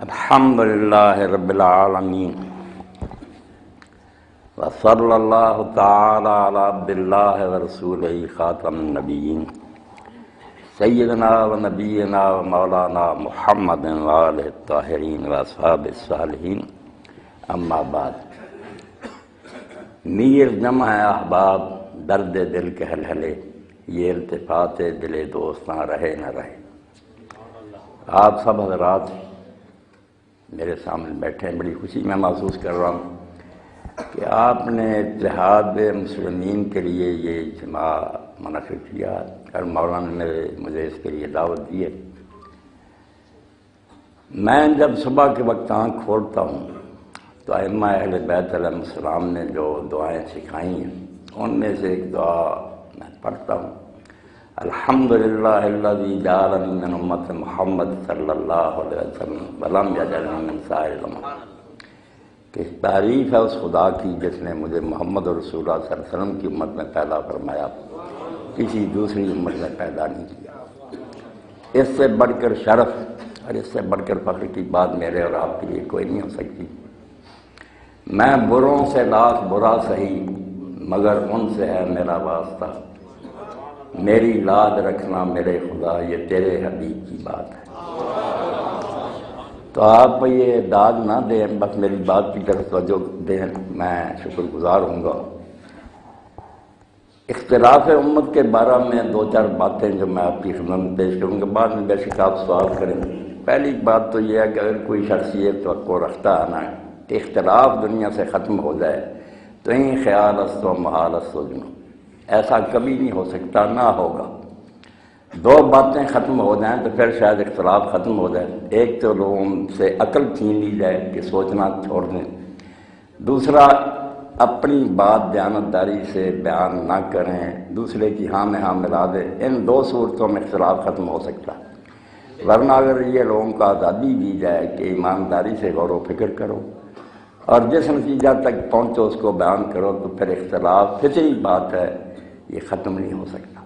الحمد للہ رب العالمین وصلی اللہ تعالی علی عبد اللہ ورسولہ خاتم النبیین سیدنا و نبینا و مولانا محمد وآلہ الطاہرین و اصحاب الصالحین، اما بعد۔ میر جمع ہے احباب، درد دل کے ہلہلے، یہ التفات دل دوستاں رہے نہ رہے۔ آپ سب حضرات میرے سامنے بیٹھے ہیں، بڑی خوشی میں محسوس کر رہا ہوں کہ آپ نے اتحاد مسلمین کے لیے یہ اجتماع منعقد کیا اور مولانا نے مجھے اس کے لیے دعوت دی ہے۔ میں جب صبح کے وقت آنکھ کھولتا ہوں تو ائمہ اہل بیت علیہ السلام نے جو دعائیں سکھائی ہیں ان میں سے ایک دعا میں پڑھتا ہوں، الحمدللہ الذی جعلنی من امت محمد صلی اللہ علیہ وسلم ولم یجعلنی من سائر الامم، کہ تعریف ہے اس خدا کی جس نے مجھے محمد رسول اللہ صلی اللہ علیہ وسلم کی امت میں پیدا فرمایا، کسی دوسری امت میں پیدا نہیں کیا۔ اس سے بڑھ کر شرف اور اس سے بڑھ کر فخر کی بات میرے اور آپ کے لیے کوئی نہیں ہو سکتی۔ میں بروں سے لاکھ برا سہی مگر ان سے ہے میرا واسطہ، میری لاد رکھنا میرے خدا یہ تیرے حبیب کی بات ہے۔ تو آپ یہ داد نہ دیں، بس میری بات کی طرف توجہ دیں، میں شکر گزار ہوں گا۔ اختلاف امت کے بارے میں دو چار باتیں جو میں آپ کی خدمت میں پیش کروں گا، بعد میں بے شک آپ سوال کریں۔ پہلی بات تو یہ ہے کہ اگر کوئی شخص یہ توقع رکھتا ہے نا کہ اختلاف دنیا سے ختم ہو جائے تو این خیال است و محال است و جنو، ایسا کبھی نہیں ہو سکتا، نہ ہوگا۔ دو باتیں ختم ہو جائیں تو پھر شاید اختلاف ختم ہو جائے۔ ایک تو لوگوں سے عقل چھین لی جائے کہ سوچنا چھوڑ دیں، دوسرا اپنی بات دیانتداری سے بیان نہ کریں، دوسرے کی ہاں میں ہاں ملا دیں۔ ان دو صورتوں میں اختلاف ختم ہو سکتا ہے، ورنہ اگر یہ لوگوں کو آزادی دی جائے کہ ایمانداری سے غور و فکر کرو اور جس نتیجہ تک پہنچو اس کو بیان کرو، تو پھر اختلاف فطری بات ہے، یہ ختم نہیں ہو سکتا۔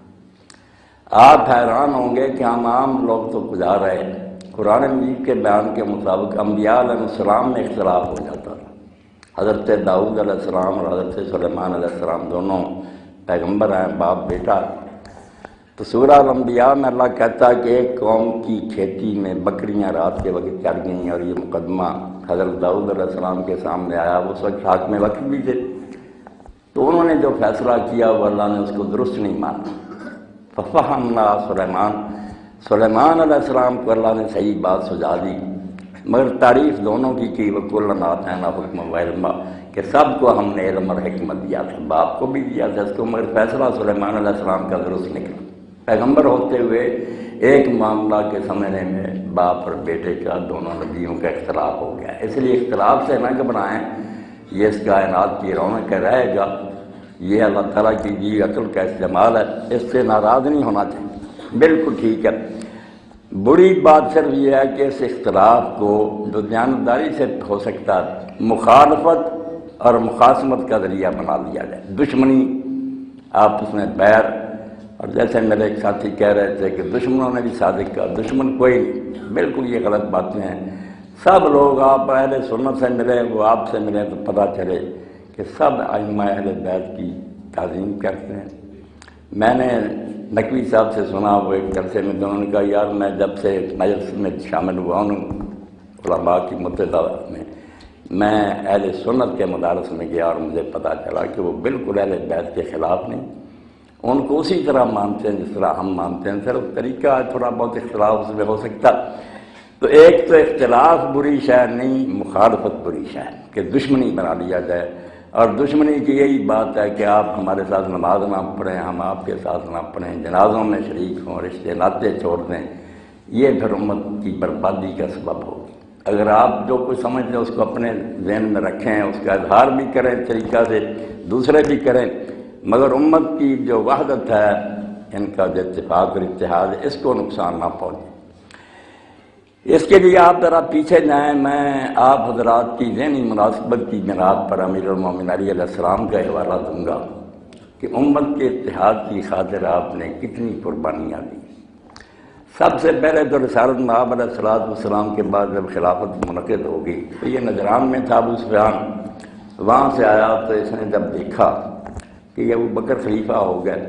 آپ حیران ہوں گے کہ ہم عام لوگ تو گزار رہے ہیں، قرآن مجید کے بیان کے مطابق انبیاء علیہ السلام میں اختلاف ہو جاتا تھا۔ حضرت داؤد علیہ السلام اور حضرت سلیمان علیہ السلام دونوں پیغمبر ہیں، باپ بیٹا۔ تو سورہ الانبیاء میں اللہ کہتا ہے کہ ایک قوم کی کھیتی میں بکریاں رات کے وقت چڑھ گئیں اور یہ مقدمہ حضرت داؤد علیہ السلام کے سامنے آیا، اس وقت حاکم وقت بھی تھے، تو انہوں نے جو فیصلہ کیا وہ اللہ نے اس کو درست نہیں مانا۔ ففہمنا سلیمان علیہ السلام کو اللہ نے صحیح بات سجا دی، مگر تعریف دونوں کی وَكُلًّا آتَيْنَا حُكْمًا وَعِلْمًا، کہ سب کو ہم نے علم اور حکمت دیا تھا، باپ کو بھی دیا تھا اس کو، مگر فیصلہ سلیمان علیہ السلام کا درست نکلا۔ پیغمبر ہوتے ہوئے ایک معاملہ کے سمجھنے میں باپ اور بیٹے کا، دونوں نبیوں کا اختلاف ہو گیا۔ اس لیے اختلاف سے نہ گھبرائیں، یہ اس کائنات کی رونق رہے گا، یہ اللہ تعالیٰ کی دی عقل کا استعمال ہے، اس سے ناراض نہیں ہونا چاہیے، بالکل ٹھیک ہے۔ بری بات صرف یہ ہے کہ اس اختلاف کو جو دیانتداری سے ہو سکتا ہے مخالفت اور مخاصمت کا ذریعہ بنا لیا جائے، دشمنی آپس میں بیر، اور جیسے میرے ایک ساتھی کہہ رہے تھے کہ دشمنوں نے بھی صادق کہا، دشمن کوئی نہیں، بالکل یہ غلط باتیں ہیں۔ سب لوگ آپ اہل سنت سے ملیں، وہ آپ سے ملیں تو پتہ چلے کہ سب ائمہ اہل بیت کی تعظیم کرتے ہیں۔ میں نے نقوی صاحب سے سنا، وہ ایک جلسے میں انہوں نے کہا یار میں جب سے مجلس میں شامل ہوا ہوں علماء کی متحدہ میں اہل سنت کے مدارس میں گیا اور مجھے پتہ چلا کہ وہ بالکل اہل بیت کے خلاف نہیں، ان کو اسی طرح مانتے ہیں جس طرح ہم مانتے ہیں، صرف طریقہ تھوڑا بہت اختلاف اس میں ہو سکتا۔ تو ایک تو اختلاف بری شے نہیں، مخالفت بری شے کہ دشمنی بنا لیا جائے، اور دشمنی کی یہی بات ہے کہ آپ ہمارے ساتھ نماز نہ پڑھیں، ہم آپ کے ساتھ نہ پڑھیں، جنازوں میں شریک ہوں، رشتے ناطے چھوڑ دیں، یہ پھر امت کی بربادی کا سبب ہوگی۔ اگر آپ جو کچھ سمجھتے ہیں اس کو اپنے ذہن میں رکھیں، اس کا اظہار بھی کریں طریقہ سے، دوسرے بھی کریں، مگر امت کی جو وحدت ہے، ان کا جو اتفاق اور اتحاد ہے، اس کو نقصان نہ پہنچے۔ اس کے لیے آپ ذرا پیچھے جائیں، میں آپ حضرات کی ذہنی مناسبت کی بنیاد پر امیر المومنین علیہ السلام کا حوالہ دوں گا کہ امت کے اتحاد کی خاطر آپ نے کتنی قربانیاں دی۔ سب سے پہلے تو رسالت مآب علیہ السلام کے بعد جب خلافت منعقد ہوگی تو یہ نجران میں تھا ابو سفیان، وہاں سے آیا تو اس نے جب دیکھا کہ یہ ابو بکر خلیفہ ہو گئے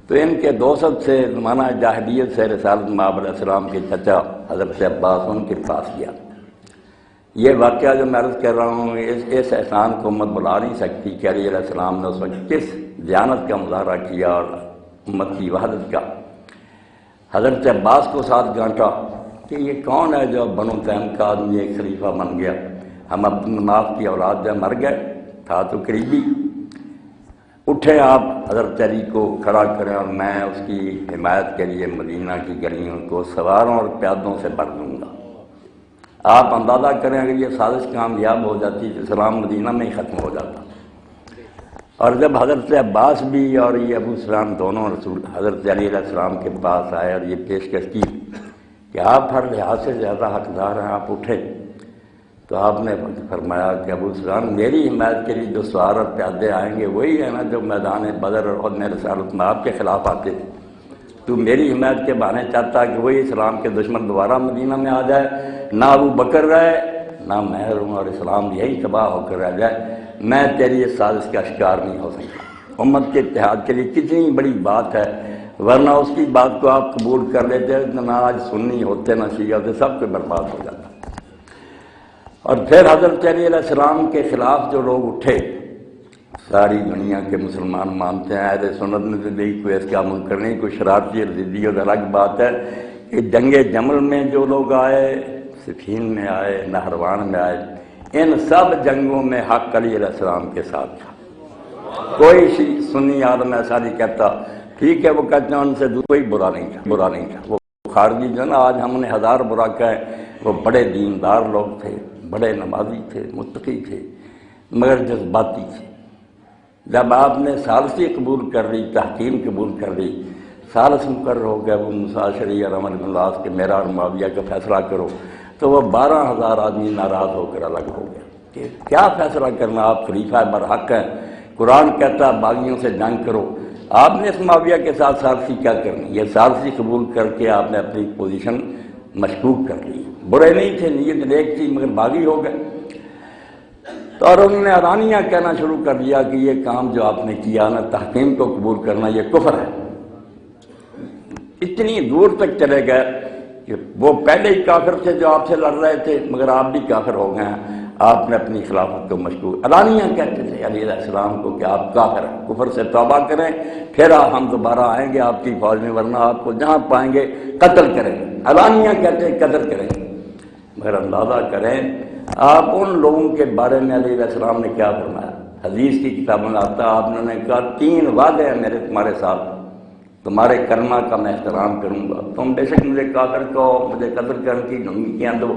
تو ان کے دوست سے زمانہ جاہلیت سے رسالت مآب علیہ السلام کے چچا حضرت عباس ان کے پاس گیا۔ یہ واقعہ جو میں عرض کر رہا ہوں اس احسان کو امت بلا نہیں سکتی کہ علی علیہ السلام نے اس وقت کس دیانت کا مظاہرہ کیا اور امت کی وحدت کا۔ حضرت عباس کو ساتھ گانٹا کہ یہ کون ہے جو بنو تیم کا آدمی ایک خلیفہ بن گیا، ہم اپنے ناف کی اولاد جب مر گئے تھا تو قریبی، اٹھے آپ حضرت علی کو کھڑا کریں اور میں اس کی حمایت کے لیے مدینہ کی گلیوں کو سواروں اور پیادوں سے بھر دوں گا۔ آپ اندازہ کریں اگر یہ سازش کامیاب ہو جاتی تو اسلام مدینہ میں ہی ختم ہو جاتا۔ اور جب حضرت عباس بھی اور یہ ابو سفیان دونوں رسول حضرت علی علیہ السلام کے پاس آئے اور یہ پیشکش کی کہ آپ ہر لحاظ سے زیادہ حقدار ہیں، آپ اٹھے، تو آپ نے فرمایا کہ ابو سفیان میری حمایت کے لیے جو سوار اور پیادے آئیں گے وہی ہے نا جو میدان بدر اور رسالت مآب کے خلاف آتے تھے۔ تو میری حمایت کے بہانے چاہتا کہ وہی اسلام کے دشمن دوبارہ مدینہ میں آ جائے، نہ ابو بکر رہے نہ میں رہوں اور اسلام یہی تباہ ہو کر رہ جائے، میں تیری اس سازش کا شکار نہیں ہو سکتا۔ امت کے اتحاد کے لیے کتنی بڑی بات ہے، ورنہ اس کی بات کو آپ قبول کر لیتے نہ آج سنی ہوتے نہ شیعہ ہوتے، سب کو برباد ہو جاتا۔ اور پھر حضرت علی علیہ السلام کے خلاف جو لوگ اٹھے، ساری دنیا کے مسلمان مانتے ہیں، اہل سنت نے تو دیکھ کوئی اس کا منکر نہیں، کوئی شرارتی اور ضدی اور الگ بات ہے کہ جنگ جمل میں جو لوگ آئے، صفین میں آئے، نہروان میں آئے، ان سب جنگوں میں حق علی علیہ السلام کے ساتھ تھا۔ کوئی سنی عالم ایسا نہیں کہتا، ٹھیک ہے وہ کہتے ہیں ان سے کوئی برا نہیں تھا، وہ خارجی جو نا آج ہم نے ہزار برا کہے، وہ بڑے دیندار لوگ تھے، بڑے نمازی تھے، متقی تھے، مگر جذباتی تھے۔ جب آپ نے ثالثی قبول کر لی، تحکیم قبول کر لی، ثالث مقرر ہو گیا وہ مساشری اور عمر بن العاص کے میرا اور معاویہ کا فیصلہ کرو، تو وہ 12,000 آدمی ناراض ہو کر الگ ہو گیا کہ کیا فیصلہ کرنا، آپ خلیفہ برحق ہیں، قرآن کہتا باغیوں سے جنگ کرو، آپ نے اس معاویہ کے ساتھ ثالثی کیا کرنی؟ یہ ثالثی قبول کر کے آپ نے اپنی پوزیشن مشکوک کر لی۔ برے نہیں تھے، نیت نیک تھی، مگر باغی ہو گئے۔ تو اور انہوں نے اعلانیہ کہنا شروع کر دیا کہ یہ کام جو آپ نے کیا نا، تحکیم کو قبول کرنا، یہ کفر ہے۔ اتنی دور تک چلے گئے کہ وہ پہلے ہی کافر تھے جو آپ سے لڑ رہے تھے، مگر آپ بھی کافر ہو گئے ہیں، آپ نے اپنی خلافت کو مشکوک اعلانیہ کہتے تھے علی علیہ السلام کو کہ آپ کافر ہیں، کفر سے توبہ کریں، پھر ہم دوبارہ آئیں گے آپ کی فوج میں، ورنہ آپ کو جہاں پائیں گے قتل کریں گے۔ اعلانیہ کہتے ہیں قتل کریں گے، مگر اندازہ کریں آپ ان لوگوں کے بارے میں علی علیہ السلام نے کیا فرمایا۔ حدیث کی کتابوں میں آتا، آپ نے کہا 3 وعدے ہیں میرے تمہارے ساتھ، تمہارے کلمہ کا میں احترام کروں گا، تم بے شک مجھے کافر کہو، مجھے قتل کرنے کی دھمکیاں دو،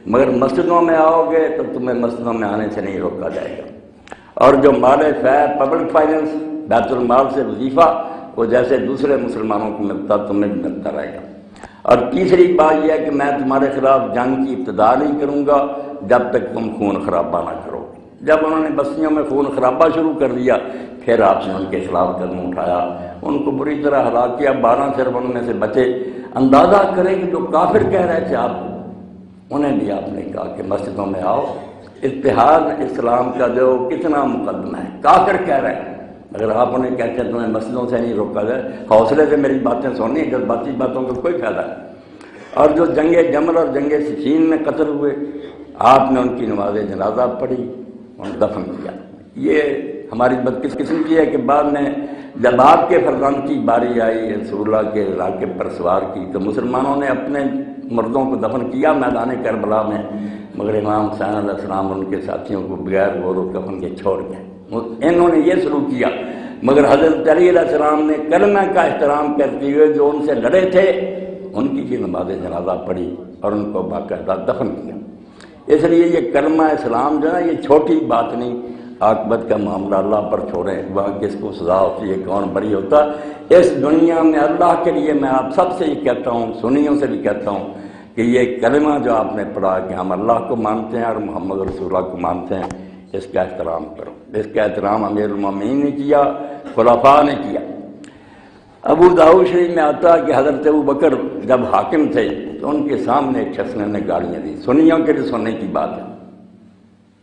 مگر مسجدوں میں آؤ گے تو تمہیں مسجدوں میں آنے سے نہیں روکا جائے گا، اور جو مال فیع پبلک فائننس بیت المال سے وظیفہ وہ جیسے دوسرے مسلمانوں کو ملتا تمہیں بھی ملتا رہے گا۔ اور تیسری بات یہ ہے کہ میں تمہارے خلاف جنگ کی ابتدا نہیں کروں گا جب تک تم خون خرابہ نہ کرو۔ جب انہوں نے بستیوں میں خون خرابہ شروع کر دیا، پھر آپ نے ان کے خلاف قدم اٹھایا، ان کو بری طرح ہلاک کیا، 12 صرف ان میں سے بچے۔ اندازہ کریں کہ جو کافر کہہ رہے تھے آپ، انہیں بھی آپ نے کہا کہ مسجدوں میں آؤ۔ اتحاد اسلام کا جو کتنا مقدمہ ہے، کافر کہہ رہے ہیں، اگر آپ انہیں کہتے ہیں تمہیں مسجدوں سے نہیں روکا جائے، حوصلے سے میری باتیں سننی، جذباتی باتوں کا کوئی فائدہ نہیں۔ اور جو جنگ جمل اور جنگ صفین میں قتل ہوئے، آپ نے ان کی نماز جنازہ پڑھی، ان دفن کیا۔ یہ ہماری بدقسمتی ہے کہ بعد میں جب آپ کے فرزند کی باری آئی رسول اللہ کے راکب پر سوار کی، تو مسلمانوں نے اپنے مردوں کو دفن کیا میدان کربلا میں، مگر امام حسین علیہ السلام ان کے ساتھیوں کو بغیر غور و کفن کے چھوڑ گئے۔ انہوں نے یہ سلوک کیا، مگر حضرت علی علیہ السلام نے کلمہ کا احترام کرتے ہوئے جو ان سے لڑے تھے ان کی بھی نماز جنازہ پڑھی اور ان کو باقاعدہ دفن کیا۔ اس لیے یہ کلمہ اسلام جو ہے یہ چھوٹی بات نہیں، عاقبت کا معاملہ اللہ پر چھوڑیں، وہاں کس کو سزا ہوتی ہے، کون بری ہوتا۔ اس دنیا میں اللہ کے لیے میں آپ سب سے یہ کہتا ہوں، سنیوں سے بھی کہتا ہوں کہ یہ کلمہ جو آپ نے پڑھا کہ ہم اللہ کو مانتے ہیں اور محمد رسول اللہ کو مانتے ہیں، اس کا احترام کرو۔ اس کا احترام امیر المومنین نے کیا، خلفاء نے کیا۔ ابو داؤد شریف میں آتا کہ حضرت ابو بکر جب حاکم تھے تو ان کے سامنے ایک شخص نے گالیاں دی، سنیوں کے لیے سننے کی بات ہے،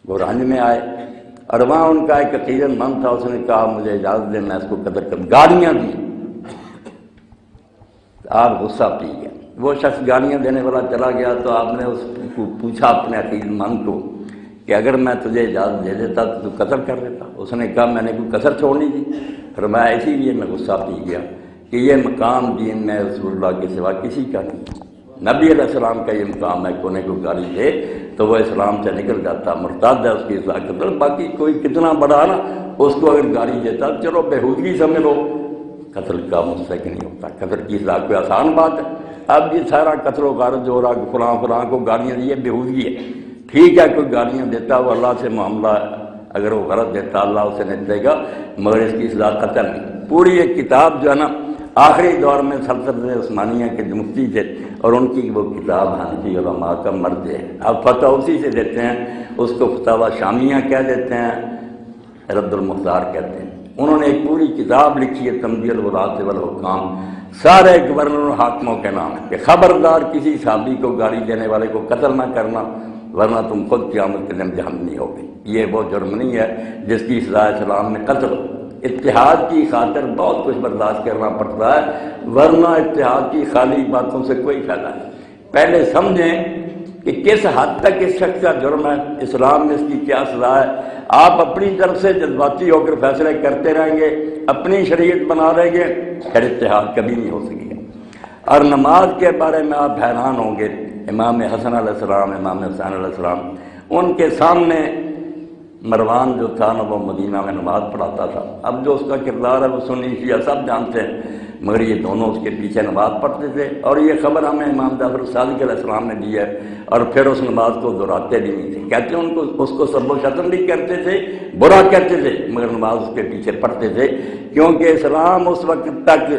وہ رنج میں آئے اور وہاں ان کا ایک عقیدت مند تھا، اس نے کہا مجھے اجازت دیں میں اس کو قدر کر، گالیاں دی، آپ غصہ پی گیا، وہ شخص گالیاں دینے والا چلا گیا تو آپ نے اس کو پوچھا اپنے عقیدت مند کو کہ اگر میں تجھے اجازت دے دیتا تو قتل کر دیتا؟ اس نے کہا میں نے کوئی کسر چھوڑنی تھی، فرمایا اسی لیے میں غصہ پی گیا کہ یہ مقام دین میں رسول اللہ کے سوا کسی کا نہیں، نبی علیہ السلام کا یہ مقام ہے، کونے کو گالی دے تو وہ اسلام سے نکل جاتا، مرتد ہے، اس کی اصلاح قتل، باقی کوئی کتنا بڑا نا اس کو اگر گالی دیتا چلو بےہودگی سمجھ لو، قتل کا مستحق نہیں ہوتا، قتل کی اصلاح کوئی آسان بات ہے۔ اب یہ سارا قتل و غارت جو ہو رہا فلاں فلاں کو گالیاں دی بےہودگی ہے، ٹھیک ہے کوئی گالیاں دیتا وہ اللہ سے معاملہ، اگر وہ غلط دیتا اللہ اسے نہیں دے گا، مگر اس کی اصلاح قتل نہیں۔ پوری ایک کتاب جو ہے نا آخری دور میں سلطنت عثمانیہ کے جو مفتی تھے اور ان کی وہ کتاب حنفی علماء کا مرد ہے، اب فتح اسی سے دیتے ہیں، اس کو فتاوی شامیہ کہہ دیتے ہیں، رد المختار کہتے ہیں۔ انہوں نے ایک پوری کتاب لکھی ہے تنبیہ الولاۃ والحکام، سارے گورنر اور حاکموں کے نام ہے کہ خبردار کسی صحابی کو گالی دینے والے کو قتل نہ کرنا ورنہ تم خود قیامت کے دن جہنمی ہوگے۔ یہ وہ جرم نہیں ہے جس کی اصلاح اسلام میں قتل، اتحاد کی خاطر بہت کچھ برداشت کرنا پڑتا ہے، ورنہ اتحاد کی خالی باتوں سے کوئی فائدہ نہیں۔ پہلے سمجھیں کہ کس حد تک اس شخص کا جرم ہے، اسلام میں اس کی کیا سزا ہے۔ آپ اپنی طرف سے جذباتی ہو کر فیصلے کرتے رہیں گے، اپنی شریعت بنا رہیں گے، پھر اتحاد کبھی نہیں ہو سکے گا۔ اور نماز کے بارے میں آپ حیران ہوں گے، امام حسن علیہ السلام، امام حسین علیہ السلام، ان کے سامنے مروان جو تھا نا وہ مدینہ میں نماز پڑھاتا تھا، اب جو اس کا کردار ہے وہ سنی شیعہ سب جانتے ہیں، مگر یہ دونوں اس کے پیچھے نماز پڑھتے تھے، اور یہ خبر ہمیں امام جعفر صادق علیہ السلام نے دی ہے، اور پھر اس نماز کو دہراتے بھی نہیں تھے، کہتے ہیں ان کو اس کو سب و شتم بھی کرتے تھے، برا کہتے تھے، مگر نماز اس کے پیچھے پڑھتے تھے، کیونکہ اسلام اس وقت تک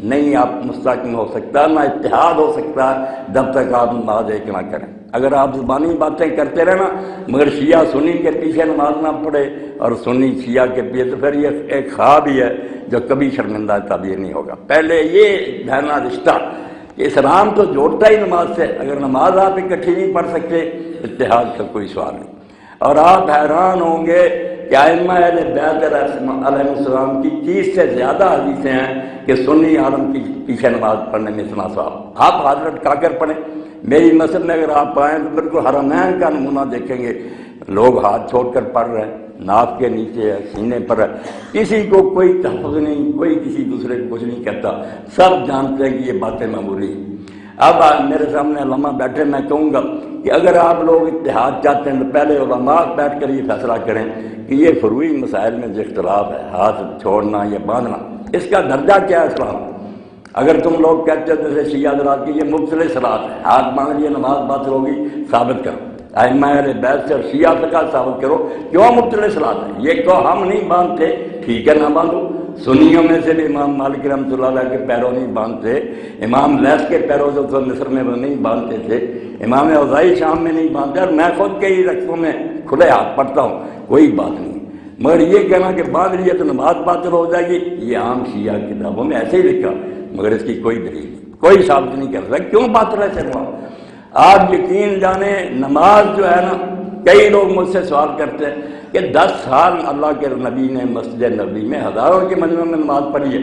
نہیں آپ مستحکم ہو سکتا، نہ اتحاد ہو سکتا جب تک آپ نماز ایک نہ کریں۔ اگر آپ زبانی باتیں کرتے رہنا مگر شیعہ سنی کے پیچھے نماز نہ پڑھے اور سنی شیعہ کے پیچھے، تو پھر یہ ایک خواب ہی ہے جو کبھی شرمندہ تعبیر نہیں ہوگا۔ پہلے یہ بہنا رشتہ کہ اسلام تو جوڑتا ہی نماز سے، اگر نماز آپ اکٹھی نہیں پڑھ سکتے اتحاد کا کوئی سوال نہیں۔ اور آپ حیران ہوں گے کہ ائمہ اہل بیت علیہ السلام کی 30 سے زیادہ حدیثیں ہیں کہ سنی عالم کی پیچھے نماز پڑھنے میں اتنا ثواب۔ آپ ہاتھ لٹکا کر پڑھیں، میری مسجد میں اگر آپ آئیں تو بالکل حرمین کا نمونہ دیکھیں گے، لوگ ہاتھ چھوڑ کر پڑھ رہے ہیں، ناف کے نیچے ہے، سینے پر ہے، کسی کو کوئی تحفظ نہیں، کوئی کسی دوسرے کو کچھ نہیں کہتا، سب جانتے ہیں کہ یہ باتیں معمولی ہیں۔ اب میرے سامنے علماء بیٹھے، میں کہوں گا کہ اگر آپ لوگ اتحاد چاہتے ہیں تو پہلے علماء بیٹھ کر یہ فیصلہ کریں کہ یہ فروعی مسائل میں جو اختلاف ہے، ہاتھ چھوڑنا یا باندھنا، اس کا درجہ کیا ہے اسلام۔ اگر تم لوگ کہتے ہو جیسے شیعہ حضرات کی یہ مبطل صلاۃ ہے، ہاتھ باندھ لیے نماز باطل ہوگی، ثابت کرو، ائمہ اہل بیت سے اور شیعہ فقہ ثابت کرو کیوں مبطل صلاۃ ہے۔ یہ کہو ہم نہیں باندھتے، ٹھیک ہے نہ باندھو۔ سنیوں میں سے بھی امام مالک رحمۃ اللہ علیہ کے پیروں نہیں باندھتے، امام لیث کے پیروں جو تو مصر میں وہ نہیں باندھتے تھے، امام اوزاعی شام میں نہیں باندھتے، اور میں خود کئی رقصوں میں کھلے ہاتھ پڑھتا ہوں، کوئی بات نہیں۔ مگر یہ کہنا کہ باندھ لیے تو نماز باطل ہو جائے گی، یہ عام شیعہ کتابوں میں ایسے ہی لکھا، مگر اس کی کوئی دلیل نہیں، کوئی ثابت نہیں کر سکتا کیوں باطل ہے چلو۔ آپ یقین جانیں نماز جو ہے نا، کئی لوگ مجھ سے سوال کرتے ہیں کہ 10 سال اللہ کے نبی نے مسجد نبی میں ہزاروں کے مجمع میں نماز پڑھی ہے،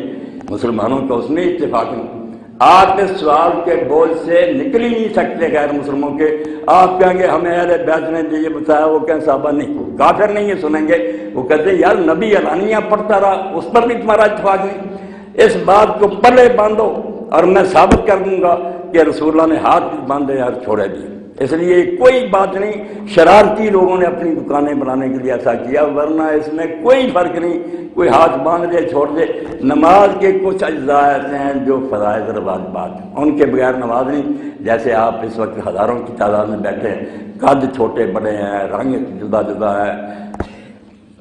مسلمانوں کا اس میں اتفاق نہیں۔ آپ اس سوال کے بوجھ سے نکل ہی نہیں سکتے غیر مسلموں کے۔ آپ کہیں گے ہمیں اہل بیت نے یہ بتایا، وہ کہیں صحابہ نہیں، کافر نہیں یہ سنیں گے، وہ کہتے ہیں یار نبی علانیہ پڑھتا رہا، اس پر بھی تمہارا اتفاق نہیں۔ اس بات کو پلے باندھو اور میں ثابت کر دوں گا کہ رسول اللہ نے ہاتھ بھی باندھے اور چھوڑے بھی۔ اس لیے کوئی بات نہیں، شرارتی لوگوں نے اپنی دکانیں بنانے کے لیے ایسا کیا، ورنہ اس میں کوئی فرق نہیں، کوئی ہاتھ باندھ دے چھوڑ دے۔ نماز کے کچھ اجزاء ایسے ہیں جو فرائض اور واجبات ہیں، ان کے بغیر نماز نہیں۔ جیسے آپ اس وقت ہزاروں کی تعداد میں بیٹھے ہیں، قد چھوٹے بڑے ہیں، رنگ جدا جدا ہے،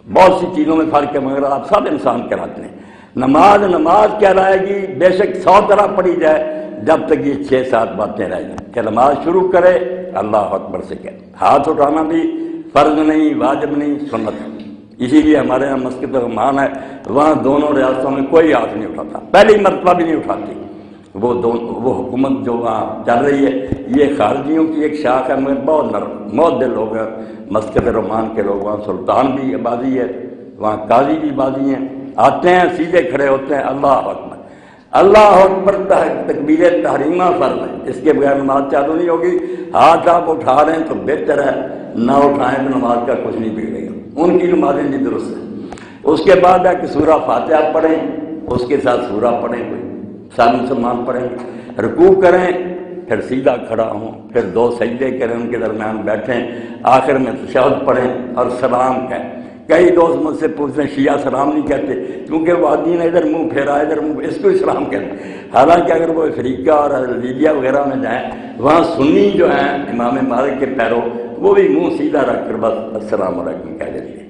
بہت سی چیزوں میں فرق ہے، مگر آپ سب انسان کہلاتے ہیں۔ نماز کہلائے گی بے شک 100 طرح پڑھی جائے، جب تک یہ 6-7 باتیں رہ جائیں کہ نماز شروع کرے اللہ اکبر سے کہ ہاتھ اٹھانا بھی فرض نہیں، واجب نہیں، سنت، اسی لیے ہمارے یہاں مسجد رحمان ہے، وہاں دونوں ریاستوں میں کوئی ہاتھ نہیں اٹھاتا، پہلی مرتبہ بھی نہیں اٹھاتی۔ وہ حکومت جو وہاں چل رہی ہے یہ خارجیوں کی ایک شاخ ہے، مگر بہت نرم بہت دل لوگ ہیں مسجد رحمان کے لوگ، وہاں سلطان بھی آبادی ہے، وہاں قاضی بھی آبادی ہیں، آتے ہیں سیدھے کھڑے ہوتے ہیں، اللہ اکبر اللہ اکبر، تکبیر تحریمہ فرض ہے، اس کے بغیر نماز چالو نہیں ہوگی۔ ہاتھ آپ اٹھا رہے ہیں تو بہتر ہے، نہ اٹھائیں تو نماز کا کچھ نہیں بگڑے گا، ان کی نمازیں بھی درست ہیں۔ اس کے بعد ہے کہ سورہ فاتحہ پڑھیں، اس کے ساتھ سورہ پڑھیں، کوئی سارے مسلمان پڑھیں، رکوع کریں، پھر سیدھا کھڑا ہوں، پھر 2 سجدے کریں، ان کے درمیان بیٹھیں، آخر میں تشہد پڑھیں اور سلام کہیں۔ کئی دوست مجھ سے پوچھتے ہیں شیعہ سلام نہیں کہتے کیونکہ وہ آدمی نے ادھر منہ پھیرا ادھر منہ، اس کو اسلام کہتے ہیں۔ حالانکہ اگر وہ افریقہ اور لیبیا وغیرہ میں جائیں، وہاں سنی جو ہیں امام مالک کے پیرو، وہ بھی منہ سیدھا رکھ کر بس السلام علیکم کہہ دیتے ہیں۔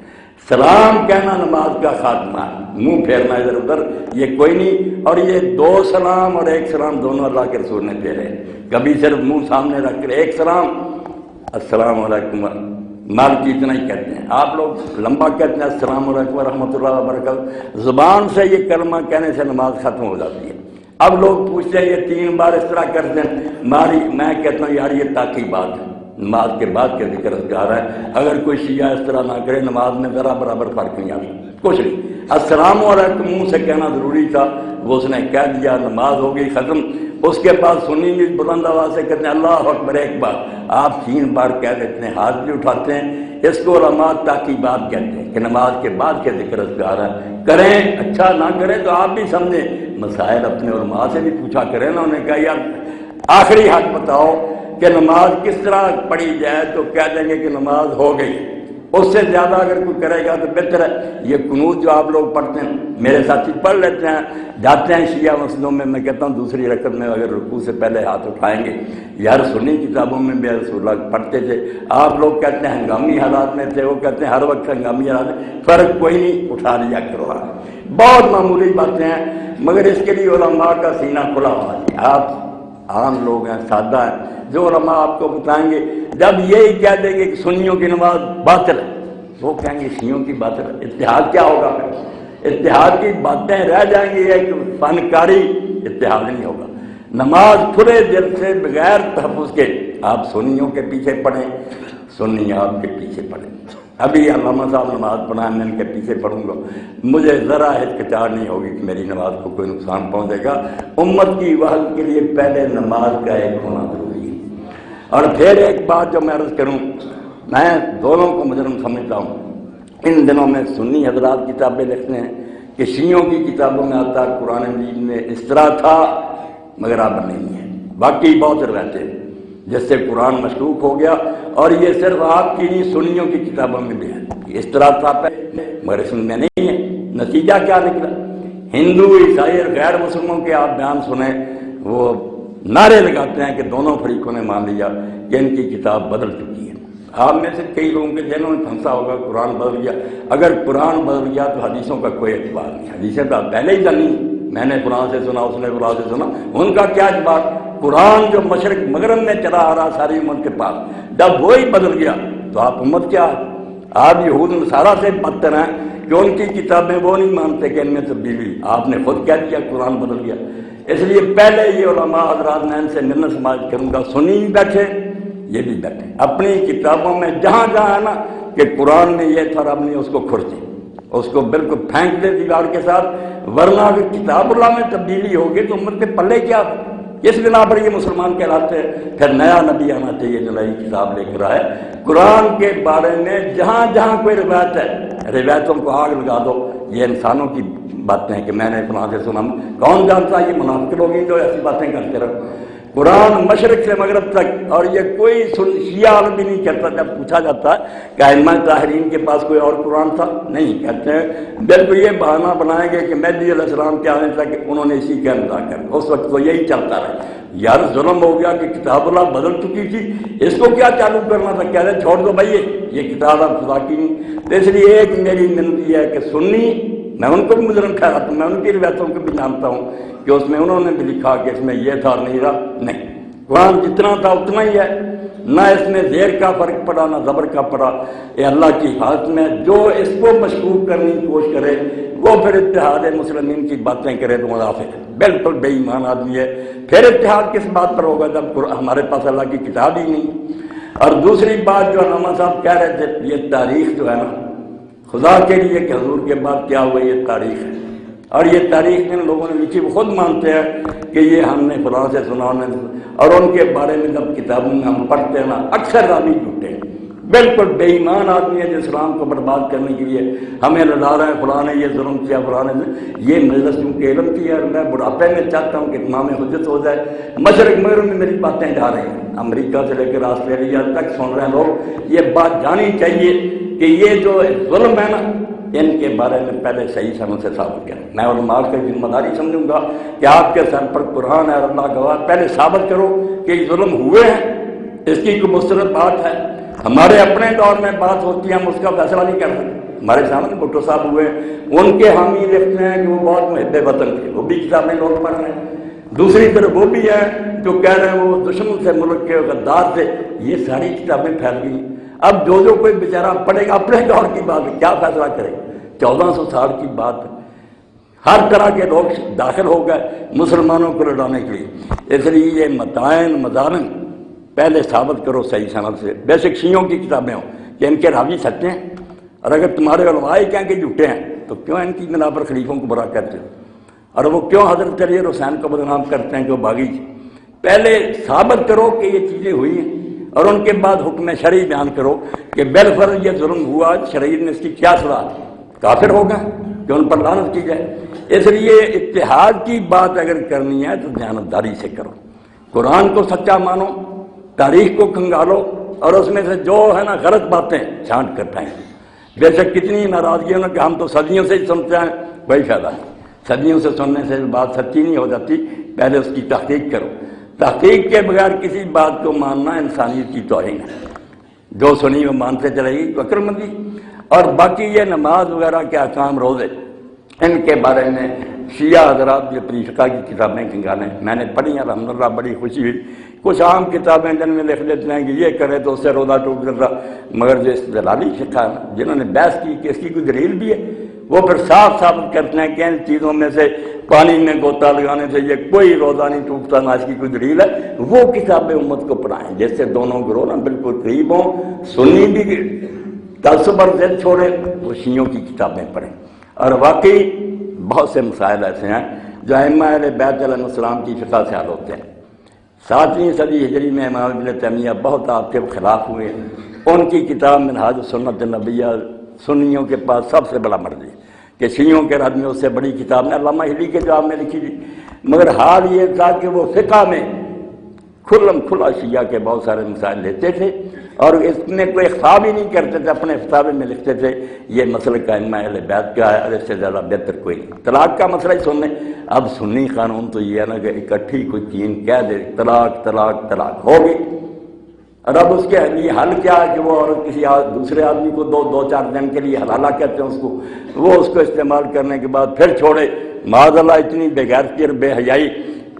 سلام کہنا نماز کا خاتمہ ہے، منہ پھیرنا ادھر ادھر یہ کوئی نہیں۔ اور یہ 2 سلام اور 1 سلام دونوں اللہ کے رسول نے پھیرے، کبھی صرف منہ سامنے رکھ کر 1 سلام السلام علیکم، مالکی اتنا ہی کہتے ہیں، آپ لوگ لمبا کہتے ہیں السلام علیکم ورحمۃ اللہ وبرکاتہ، زبان سے یہ کلمہ کہنے سے نماز ختم ہو جاتی ہے۔ اب لوگ پوچھتے ہیں یہ 3 بار اس طرح کرتے ہیں، میں کہتا ہوں یار یہ تاکی بات ہے، نماز کے بعد کے ذکر اذکار ہے، اگر کوئی شیعہ اس طرح نہ کرے نماز میں ذرا برابر فرق نہیں آتا، کچھ نہیں۔ السلام علیکم منہ سے کہنا ضروری تھا، وہ اس نے کہہ دیا، نماز ہو گئی ختم۔ اس کے بعد سنی بھی بلند آواز سے کہتے ہیں اللہ اکبر 1 بار، آپ 3 بار کہہ دیتے ہیں، ہاتھ بھی اٹھاتے ہیں۔ اس کو علماء تاکی بات کہتے ہیں کہ نماز کے بعد کے ذکر اذکار ہے، کریں، اچھا نہ کریں تو آپ بھی سمجھیں، مسائل اپنے علماء سے بھی پوچھا کریں نا۔ انہوں نے کہا یار آخری حق بتاؤ کہ نماز کس طرح پڑھی جائے، تو کہہ دیں گے کہ نماز ہو گئی، اس سے زیادہ اگر کوئی کرے گا تو بہتر ہے۔ یہ قنوت جو آپ لوگ پڑھتے ہیں، میرے ساتھی پڑھ لیتے ہیں، جاتے ہیں شیعہ مسجدوں میں کہتا ہوں دوسری رکعت میں اگر رکوع سے پہلے ہاتھ اٹھائیں گے، یار سنی کتابوں میں بھی رسول اللہ پڑھتے تھے، آپ لوگ کہتے ہیں ہنگامی حالات میں تھے، وہ کہتے ہیں ہر وقت ہنگامی حالات میں، فرق کوئی نہیں، اٹھا لیا کرو۔ بہت معمولی باتیں ہیں، مگر اس کے لیے علماء کا سینہ کھلا ہونا چاہیے۔ آپ عام لوگ ہیں، سادہ ہیں، جو علماء آپ کو بتائیں گے، جب یہی کہہ دیں گے کہ سنیوں کی نماز باطل ہے، وہ کہیں گے شیعوں کی باطل ہے، اتحاد کیا ہوگا؟ اتحاد کی باتیں رہ جائیں گی، ایک فنکاری، اتحاد نہیں ہوگا۔ نماز کھلے دل سے بغیر تحفظ کے آپ سنیوں کے پیچھے پڑھیں، سنی آپ کے پیچھے پڑھیں۔ ابھی علامہ صاحب نماز پڑھائیں، میں ان کے پیچھے پڑھوں گا، مجھے ذرا ہچکچاہٹ نہیں ہوگی کہ میری نماز کو کوئی نقصان پہنچے گا۔ امت کی وحدت کے لیے پہلے نماز کا ایک ہونا ضروری ہے۔ اور پھر ایک بات جو میں عرض کروں، میں دونوں کو مجرم سمجھتا ہوں۔ ان دنوں میں سنی حضرات کتابیں لکھتے ہیں کہ شیعوں کی کتابوں میں آتا ہے قرآن مجید میں اس طرح تھا، مگر اب نہیں ہے۔ باقی بہت رہتے ہیں جس سے قرآن مشکوک ہو گیا، اور یہ صرف آپ کی نہیں سنیوں کی کتابوں میں بھی ہے، اس طرح تھا پہلے مگر اس میں نہیں ہے۔ نتیجہ کیا نکلا؟ ہندو عیسائی اور غیر مسلموں کے آپ بیان سنیں، وہ نعرے لگاتے ہیں کہ دونوں فریقوں نے مان لیا کہ ان کی کتاب بدل چکی ہے۔ آپ میں سے کئی لوگوں کے ذہنوں میں پھنسا ہوگا قرآن بدل گیا، اگر قرآن بدل گیا تو حدیثوں کا کوئی اعتبار نہیں، حدیثیں تو پہلے ہی جانی، میں نے قرآن سے سنا، اس نے قرآن سے سنا، ان کا کیا اعتبار؟ قرآن جو مشرق مغرب میں چلا آ رہا ساری امت کے پاس، جب وہی بدل گیا تو آپ امت کیا ہے؟ آپ یہود نصارہ سے بدتر ہیں کہ ان کی کتابیں وہ نہیں مانتے کہ ان میں تبدیلی، آپ نے خود کہہ دیا قرآن بدل گیا۔ اس لیے پہلے یہ علماء حضرات میں ان سے منت سماعت کروں گا، سنی بھی بیٹھے، یہ بھی بیٹھے، اپنی کتابوں میں جہاں جہاں ہے نا کہ قرآن میں یہ تھا رب نے اس کو کھرچے، اس کو بالکل پھینک دے دیوار کے ساتھ، ورنہ اگر کتاب اللہ میں تبدیلی ہوگی تو امت کے پلے کیا؟ اس بنا پر یہ مسلمان کہلاتے ہیں۔ پھر نیا نبی آنا چاہیے جو نئی کتاب لے کر آئے، قرآن کے بارے میں جہاں جہاں کوئی روایت ہے، روایتوں کو آگ لگا دو، یہ انسانوں کی باتیں ہیں کہ میں نے فلاں سے سنا، کون جانتا یہ منافق لوگ ہی جو ایسی باتیں کرتے رہو۔ قرآن مشرق سے مغرب تک، اور یہ کوئی شیعہ عالم بھی نہیں کہتا، جب پوچھا جاتا ہے کہ ائمہ طاہرین کے پاس کوئی اور قرآن تھا، نہیں کہتے ہیں، بالکل یہ بہانہ بنائیں گے کہ مہدی علیہ السلام کے آنے تک انہوں نے اسی کا انتظار کر، اس وقت تو یہی چلتا رہا۔ یار ظلم ہو گیا کہ کتاب اللہ بدل چکی تھی، اس کو کیا چالو کرنا تھا؟ کہہ رہے چھوڑ دو بھائی، یہ کتاب اب خدا کی نہیں۔ تو اس لیے ایک میری منتی ہے کہ سنی، میں ان کو بھی مجرم ٹھہراتا ہوں، میں ان کی روایتوں کو بھی جانتا ہوں کہ اس میں انہوں نے بھی لکھا کہ اس میں یہ تھا اور نہیں رہا، نہیں، قرآن جتنا تھا اتنا ہی ہے۔ نہ اس میں زیر کا فرق پڑا نہ زبر کا پڑا. یہ اللہ کی حالت میں جو اس کو مشکوک کرنے کی کوشش کرے وہ پھر اتحاد مسلمین کی باتیں کرے تو منافق ہے، بالکل بے ایمان آدمی ہے. پھر اتحاد کس بات پر ہوگا جب ہمارے پاس اللہ کی کتاب ہی نہیں. اور دوسری بات جو علامہ صاحب کہہ رہے تھے، یہ تاریخ جو ہے نا خدا کے لیے کہ حضور کے بعد کیا ہوا، یہ تاریخ ہے. اور یہ تاریخ جن لوگوں نے لکھی وہ خود مانتے ہیں کہ یہ ہم نے فلاں سے سنا، اور ان کے بارے میں جب کتابوں میں ہم پڑھتے ہیں نا اکثر راوی جھوٹے ہیں، بالکل بے ایمان آدمی ہے جو اسلام کو برباد کرنے کے لیے ہمیں لڑا رہا ہے، فلاں نے یہ ظلم کیا، فلاں نے یہ مجلس چونکہ علم کی ہے. اور میں بڑھاپے میں چاہتا ہوں کہ امام حجت ہو جائے. مشرق مغرب میں میری باتیں جا رہی ہیں، امریکہ سے لے کر آسٹریلیا تک سن رہے ہیں لوگ. یہ بات جانی چاہیے کہ یہ جو ظلم ہے نا ان کے بارے میں پہلے صحیح سمجھ سے ثابت کریں. میں علماء کی ذمہ داری سمجھوں گا کہ آپ کے سر پر قرآن ہے اور اللہ گواہ، پہلے ثابت کرو کہ یہ ظلم ہوئے ہیں، اس کی کوئی مستند بات ہے. ہمارے اپنے دور میں بات ہوتی ہے، ہم اس کا فیصلہ نہیں کر سکتے. ہمارے سامنے بھٹو صاحب ہوئے، ان کے حامی لکھتے ہیں کہ وہ بہت محب وطن تھے، وہ بھی کتابیں لوگ پڑھ رہے ہیں. دوسری طرف وہ بھی ہے جو کہہ رہے ہیں وہ دشمن سے، ملک کے غدار سے. یہ ساری کتابیں پھیل گئی. اب جو کوئی بیچارہ پڑھے گا اپنے دور کی بات کیا فیصلہ کرے؟ 1400 سال کی بات ہے. ہر طرح کے لوگ داخل ہو گئے مسلمانوں کو لڑانے کے لیے. اس لیے یہ متائن مظالم پہلے ثابت کرو صحیح سند سے. بے شک شیعوں کی کتابیں ہوں کہ ان کے راوی سچے ہیں، اور اگر تمہارے علماء کہیں کہ جھوٹے ہیں تو کیوں ان کی بنا پر خلیفوں کو برا کرتے ہو، اور وہ کیوں حضرت علی اور حسین کو بدنام کرتے ہیں کہ وہ باغی تھے؟ پہلے ثابت کرو کہ یہ چیزیں ہوئی ہیں، اور ان کے بعد حکم شرعی بیان کرو کہ بالفرض یہ ظلم ہوا، شریعت نے اس کی کیا سزا، کافر ہوگا کہ ان پر لعنت کی جائے. اس لیے اتحاد کی بات اگر کرنی ہے تو دیانتداری سے کرو، قرآن کو سچا مانو، تاریخ کو کھنگالو، اور اس میں سے جو ہے نا غلط باتیں چھانٹ کر پائیں. بے شک کتنی ناراضگی کہ ہم تو صدیوں سے ہی سنتے ہیں، کوئی فائدہ نہیں. صدیوں سے سننے سے بات سچی نہیں ہو جاتی. پہلے اس کی تحقیق کرو. تحقیق کے بغیر کسی بات کو ماننا انسانیت کی توہین ہے. جو سنی وہ مانتے چلے گی تو عقل مندی. اور باقی یہ نماز وغیرہ کے احکام روزے، ان کے بارے میں شیعہ حضرات جو اپنی فقہ کی کتابیں کھنگالیں میں نے پڑھی، الحمدللہ بڑی خوشی ہوئی. کچھ عام کتابیں جن میں لکھ لیتے ہیں کہ یہ کرے تو اس سے روزہ ٹوٹ جاتا، مگر جو استدلالی فقہ ہے جنہوں نے بحث کی کہ اس کی کوئی دلیل بھی ہے، وہ پھر صاف ثابت کرتے ہیں کہ ان چیزوں میں سے پانی میں غوطہ لگانے سے یہ کوئی روزہ نہیں ٹوٹتا، نہ اس کی کوئی دلیل ہے. وہ کتابیں امت کو پڑھائیں جس سے دونوں گروہ نا بالکل قریب ہوں. سنی بھی تعصب اور ضد چھوڑے، وہ شیعوں کی کتابیں پڑھیں. اور واقعی بہت سے مسائل ایسے ہیں جو ائمہ اہل بیت علیہ السلام کی فقہ سے حل ہوتے ہیں. 7ویں صدی ہجری میں امام ابن تیمیہ بہت آپ کے خلاف ہوئے. ان کی کتاب منہاج السنت النبویہ سنیوں کے پاس سب سے بڑا مرجع کہ شیعوں کے رد میں اس سے بڑی کتاب نے علامہ ہلی کے جواب میں لکھی تھی. مگر حال یہ تھا کہ وہ فقہ میں کھلم کھلا شیعہ کے بہت سارے مسائل لیتے تھے اور اس میں کوئی اخفا بھی نہیں کرتے تھے، اپنے فتاوے میں لکھتے تھے یہ مسئلہ ائمہ اہل بیت کا ہے اور اس سے زیادہ بہتر کوئی نہیں. طلاق کا مسئلہ ہی سن لیں. اب سنی قانون تو یہ ہے نا کہ اکٹھی کوئی چین کہہ دے طلاق طلاق طلاق ہوگی، اور اب اس کے لیے حل کیا ہے کہ وہ عورت کسی دوسرے آدمی کو 2-4 دن کے لیے حلالہ کہتے ہیں اس کو، وہ اس کو استعمال کرنے کے بعد پھر چھوڑے. معاذ اللہ اتنی بے غیرتی اور بے حیائی.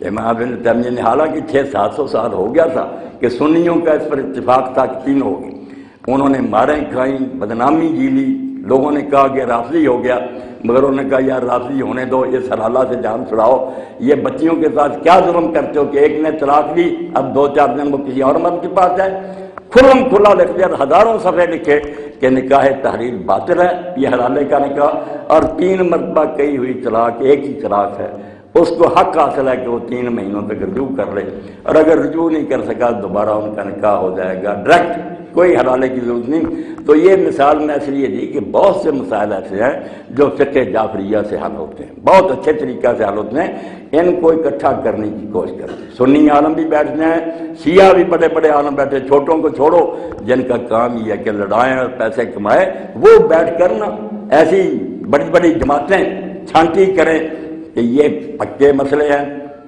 امام ابن تیمیہ نے حالانکہ 600-700 سال ہو گیا تھا کہ سنیوں کا اس پر اتفاق تھا کہ 3 ہوگی. انہوں نے ماریں کھائیں، بدنامی جیلی، لوگوں نے کہا کہ رافضی ہو گیا، مگر انہوں نے کہا یار رافضی ہونے دو، اس حلالہ سے جان چھڑاؤ. یہ بچیوں کے ساتھ کیا ظلم کرتے ہو کہ ایک نے طلاق دی، اب 2-4 دن وہ کسی اور مرد کے پاس جائے. کھلم کھلا لکھ دیا، ہزاروں صفحے لکھے کہ نکاح تحریر باطل ہے، یہ حلالے کا نکاح، اور 3 مرتبہ کہی ہوئی طلاق ایک ہی طلاق ہے. اس کو حق حاصل ہے کہ وہ 3 مہینوں تک رجوع کر لے، اور اگر رجوع نہیں کر سکا دوبارہ ان کا نکاح ہو جائے گا ڈائریکٹ، کوئی حلالے کی ضرورت نہیں. تو یہ مثال میں اس لیے دی کہ بہت سے مسائل ایسے ہیں جو فقہ جعفریہ سے حل ہوتے ہیں، بہت اچھے طریقہ سے حل ہوتے ہیں. ان کو اکٹھا کرنے کی کوشش کرتے ہیں. سنی عالم بھی بیٹھتے ہیں، شیعہ بھی بڑے بڑے عالم بیٹھے، چھوٹوں کو چھوڑو جن کا کام یہ ہے کہ لڑائیں اور پیسے کمائے، وہ بیٹھ کر نا ایسی بڑی بڑی جماعتیں چھانٹی کریں کہ یہ پکے مسئلے ہیں،